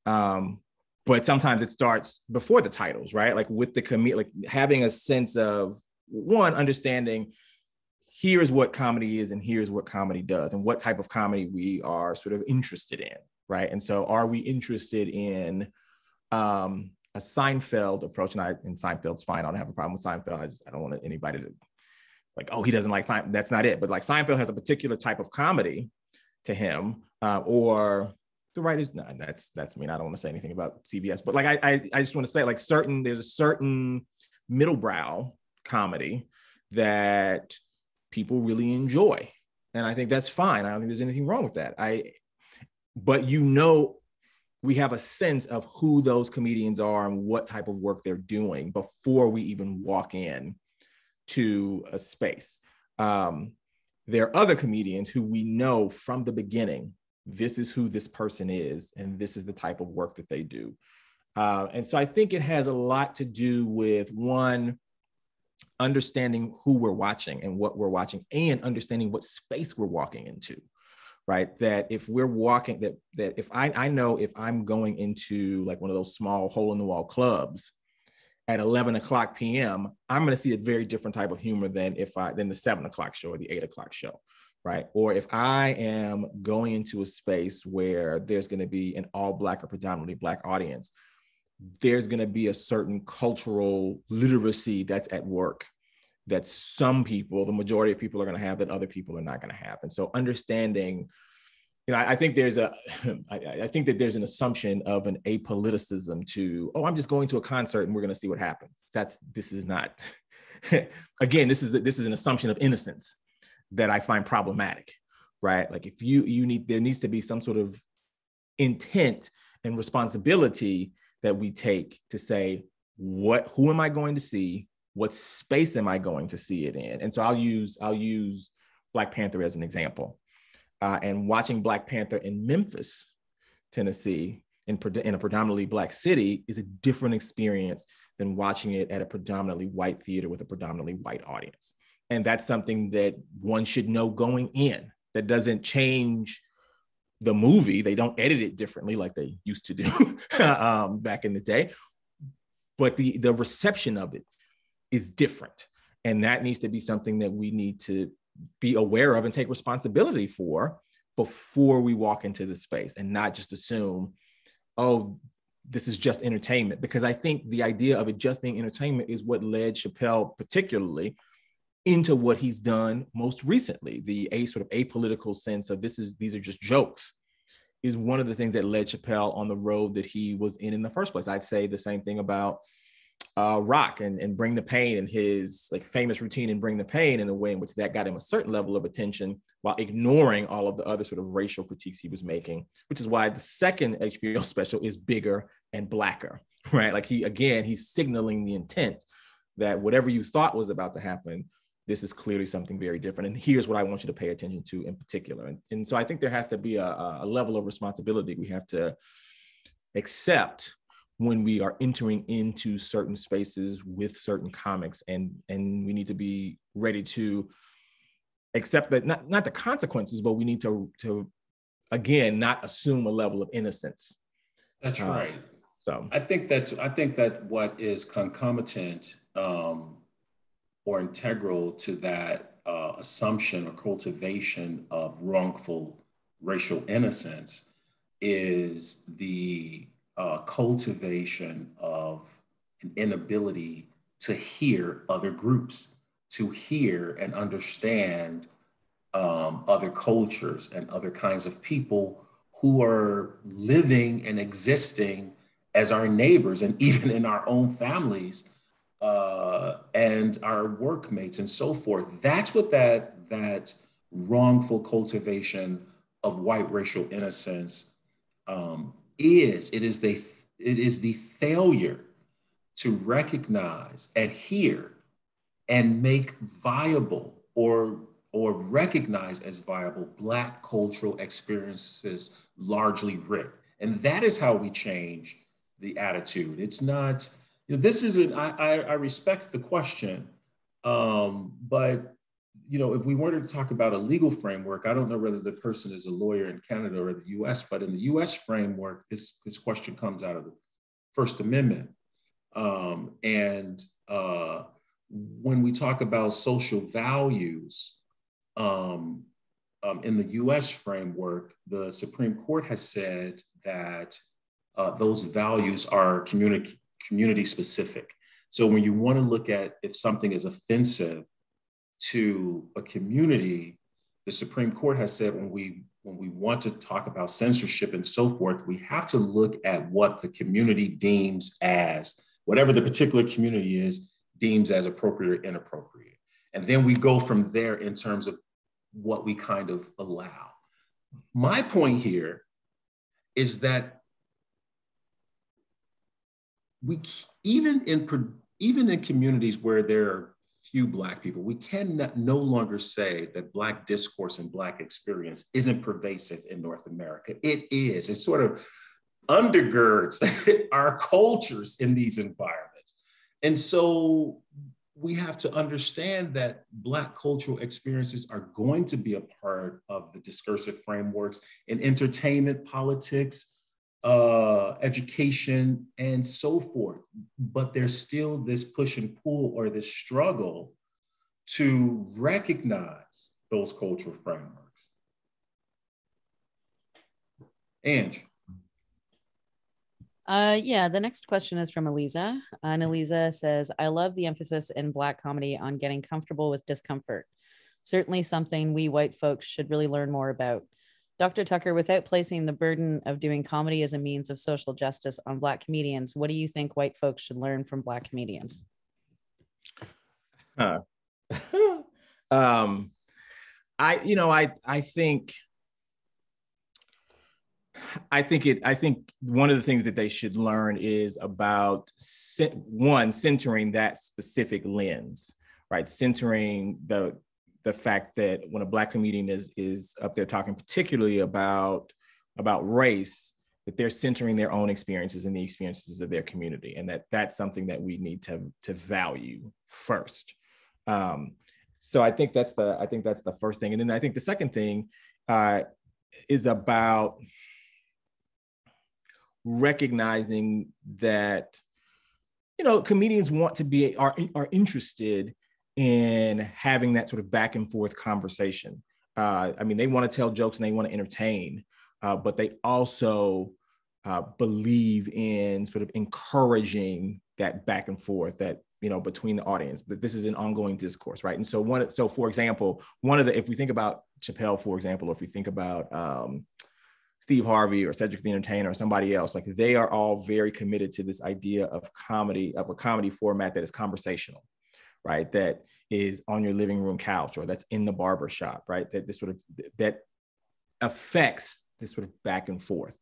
But sometimes it starts before the titles, right? Like with the like having a sense of, one, understanding here's what comedy is and here's what comedy does and what type of comedy we are sort of interested in, right? And so are we interested in a Seinfeld approach? And Seinfeld's fine. I don't have a problem with Seinfeld. I don't want anybody to like, oh, he doesn't like Seinfeld. That's not it. But like Seinfeld has a particular type of comedy to him, or the writers. No, that's me. I don't want to say anything about CBS. But like I just want to say like there's a certain middle brow comedy that people really enjoy, and I think that's fine. I don't think there's anything wrong with that. But we have a sense of who those comedians are and what type of work they're doing before we even walk in to a space. There are other comedians who we know from the beginning, this is who this person is, and this is the type of work that they do. And so I think it has a lot to do with, one, understanding who we're watching and what we're watching, and understanding what space we're walking into, right? That if we're walking, that if I know if I'm going into like one of those small hole in the wall clubs at 11 o'clock p.m., I'm going to see a very different type of humor than the 7 o'clock show or the 8 o'clock show, right? Or if I am going into a space where there's going to be an all Black or predominantly Black audience, there's going to be a certain cultural literacy that's at work that some people, the majority of people, are going to have that other people are not going to have. And so understanding, I think I think that there's an assumption of an apoliticism to, oh, I'm just going to a concert and we're going to see what happens. This is not, again, this is an assumption of innocence that I find problematic, right? Like if there needs to be some sort of intent and responsibility that we take to say, who am I going to see? What space am I going to see it in? And so I'll use Black Panther as an example. And watching Black Panther in Memphis, Tennessee, in a predominantly Black city is a different experience than watching it at a predominantly white theater with a predominantly white audience. And that's something that one should know going in. That doesn't change the movie. They don't edit it differently like they used to do back in the day. But the reception of it is different. And that needs to be something that we need to be aware of and take responsibility for before we walk into the space, and not just assume, oh, this is just entertainment. Because I think the idea of it just being entertainment is what led Chappelle particularly into what he's done most recently. The sort of apolitical sense of these are just jokes is one of the things that led Chappelle on the road that he was in the first place. I'd say the same thing about Rock and Bring the Pain, and his like famous routine in Bring the Pain, in the way in which that got him a certain level of attention while ignoring all of the other sort of racial critiques he was making, which is why the second HBO special is bigger and blacker, right? Like he's signaling the intent that whatever you thought was about to happen, this is clearly something very different. And here's what I want you to pay attention to in particular. And so I think there has to be a level of responsibility we have to accept when we are entering into certain spaces with certain comics, and we need to be ready to accept that not the consequences, but we need to again not assume a level of innocence. That's right. So I think that what is concomitant or integral to that assumption or cultivation of wrongful racial innocence is the cultivation of an inability to hear other groups, to hear and understand other cultures and other kinds of people who are living and existing as our neighbors and even in our own families and our workmates and so forth. That's what that wrongful cultivation of white racial innocence is. It is the failure to recognize and hear and make viable or recognize as viable Black cultural experiences largely writ. And that is how we change the attitude. It's not, this isn't, I respect the question, but if we wanted to talk about a legal framework, I don't know whether the person is a lawyer in Canada or the US, but in the US framework, this question comes out of the First Amendment. And when we talk about social values, in the US framework, the Supreme Court has said that those values are community specific. So when you want to look at if something is offensive to a community, the Supreme Court has said when we want to talk about censorship and so forth, we have to look at what the community deems as, whatever the particular community is, deems as appropriate or inappropriate. And then we go from there in terms of what we kind of allow. My point here is that we, even in communities where there are few Black people, we can no longer say that Black discourse and Black experience isn't pervasive in North America. It is. It sort of undergirds our cultures in these environments. And so we have to understand that Black cultural experiences are going to be a part of the discursive frameworks in entertainment, politics, education, and so forth. But there's still this push and pull or this struggle to recognize those cultural frameworks. Ange. Yeah, the next question is from Eliza. And Eliza says, I love the emphasis in Black comedy on getting comfortable with discomfort. Certainly something we white folks should really learn more about. Dr. Tucker, without placing the burden of doing comedy as a means of social justice on Black comedians, what do you think white folks should learn from Black comedians? I think one of the things that they should learn is about centering that specific lens, right? Centering the fact that when a Black comedian is up there talking particularly about race, that they're centering their own experiences and the experiences of their community, and that's something that we need to value first. So I think that's the first thing, and then I think the second thing is about recognizing that comedians want to are interested in having that sort of back and forth conversation. They want to tell jokes and they want to entertain, but they also believe in sort of encouraging that back and forth that, between the audience, but this is an ongoing discourse, right? And so for example, if we think about Chappelle, for example, or if we think about Steve Harvey or Cedric the Entertainer or somebody else, like they are all very committed to this idea of comedy, of a comedy format that is conversational, right? That is on your living room couch, or that's in the barber shop, right? That this sort of, that affects this sort of back and forth.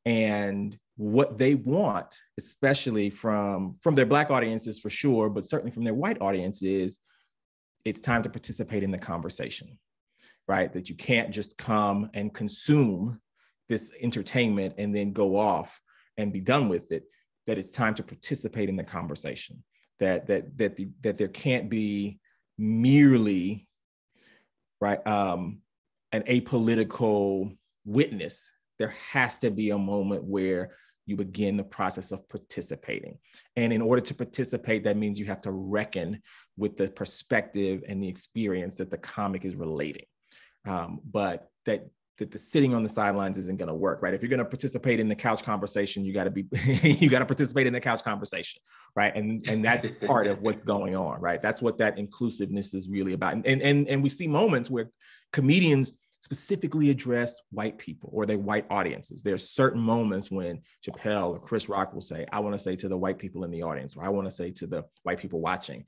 And what they want, especially from their Black audiences for sure, but certainly from their white audience, is it's time to participate in the conversation, right? That you can't just come and consume this entertainment and then go off and be done with it, that it's time to participate in the conversation, that there can't be merely, right, an apolitical witness. There has to be a moment where you begin the process of participating. And in order to participate, that means you have to reckon with the perspective and the experience that the comic is relating. But that the sitting on the sidelines isn't going to work, right? If you're going to participate in the couch conversation, you got to participate in the couch conversation, right? And that's part of what's going on, right? That's what that inclusiveness is really about. And we see moments where comedians specifically address white people or their white audiences. There's certain moments when Chappelle or Chris Rock will say, I want to say to the white people in the audience, or I want to say to the white people watching.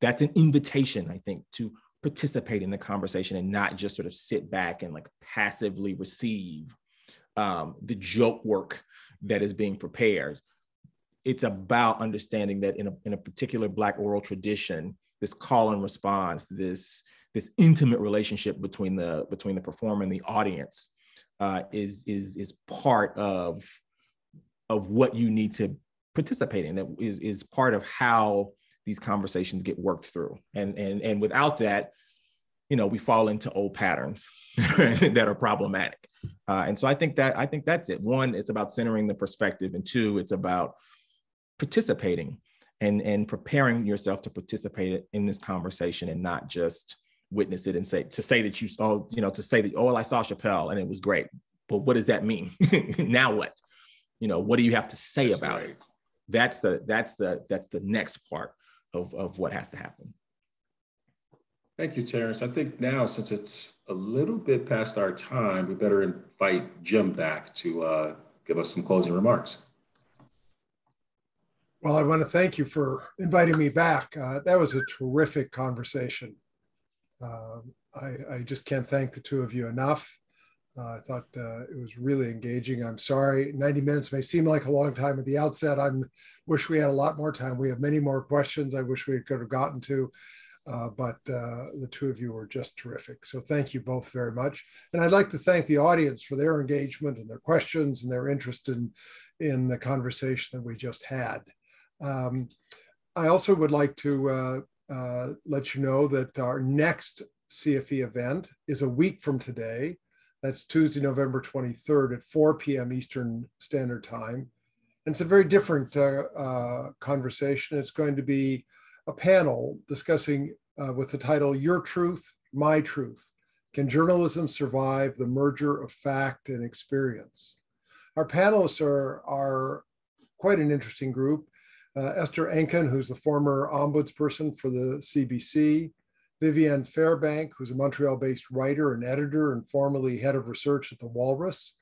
That's an invitation, I think, to participate in the conversation and not just sort of sit back and like passively receive the joke work that is being prepared. It's about understanding that in a particular Black oral tradition, this call and response, this intimate relationship between the performer and the audience is part of what you need to participate in. That is part of how these conversations get worked through. And without that, we fall into old patterns that are problematic. And so I think that's it. One, it's about centering the perspective, and two, it's about participating and preparing yourself to participate in this conversation and not just witness it and say that you saw, to say that, oh, I saw Chappelle and it was great. But what does that mean? Now what? What do you have to say that's about right. it? That's the next part of what has to happen. Thank you, Terrence. I think now, since it's a little bit past our time, we better invite Jim back to give us some closing remarks. Well, I want to thank you for inviting me back. That was a terrific conversation. I just can't thank the two of you enough. I thought it was really engaging. I'm sorry, 90 minutes may seem like a long time at the outset. I wish we had a lot more time. We have many more questions I wish we could have gotten to, but the two of you were just terrific. So thank you both very much. And I'd like to thank the audience for their engagement and their questions and their interest in the conversation that we just had. I also would like to let you know that our next CFE event is a week from today. That's Tuesday, November 23rd at 4 p.m. Eastern Standard Time. And it's a very different conversation. It's going to be a panel discussing with the title, Your Truth, My Truth. Can journalism survive the merger of fact and experience? Our panelists are quite an interesting group. Esther Enken, who's the former ombudsperson for the CBC, Vivienne Fairbank, who's a Montreal-based writer and editor and formerly head of research at the Walrus,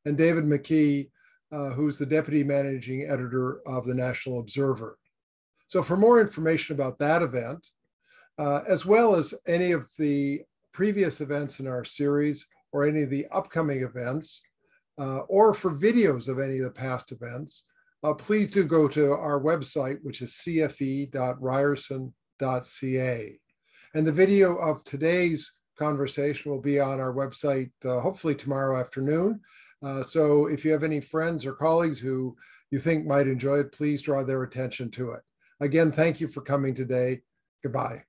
and David McKee, who's the deputy managing editor of the National Observer. So for more information about that event, as well as any of the previous events in our series or any of the upcoming events, or for videos of any of the past events, please do go to our website, which is cfe.ryerson.ca. And the video of today's conversation will be on our website, hopefully tomorrow afternoon. So if you have any friends or colleagues who you think might enjoy it, please draw their attention to it. Again, thank you for coming today. Goodbye.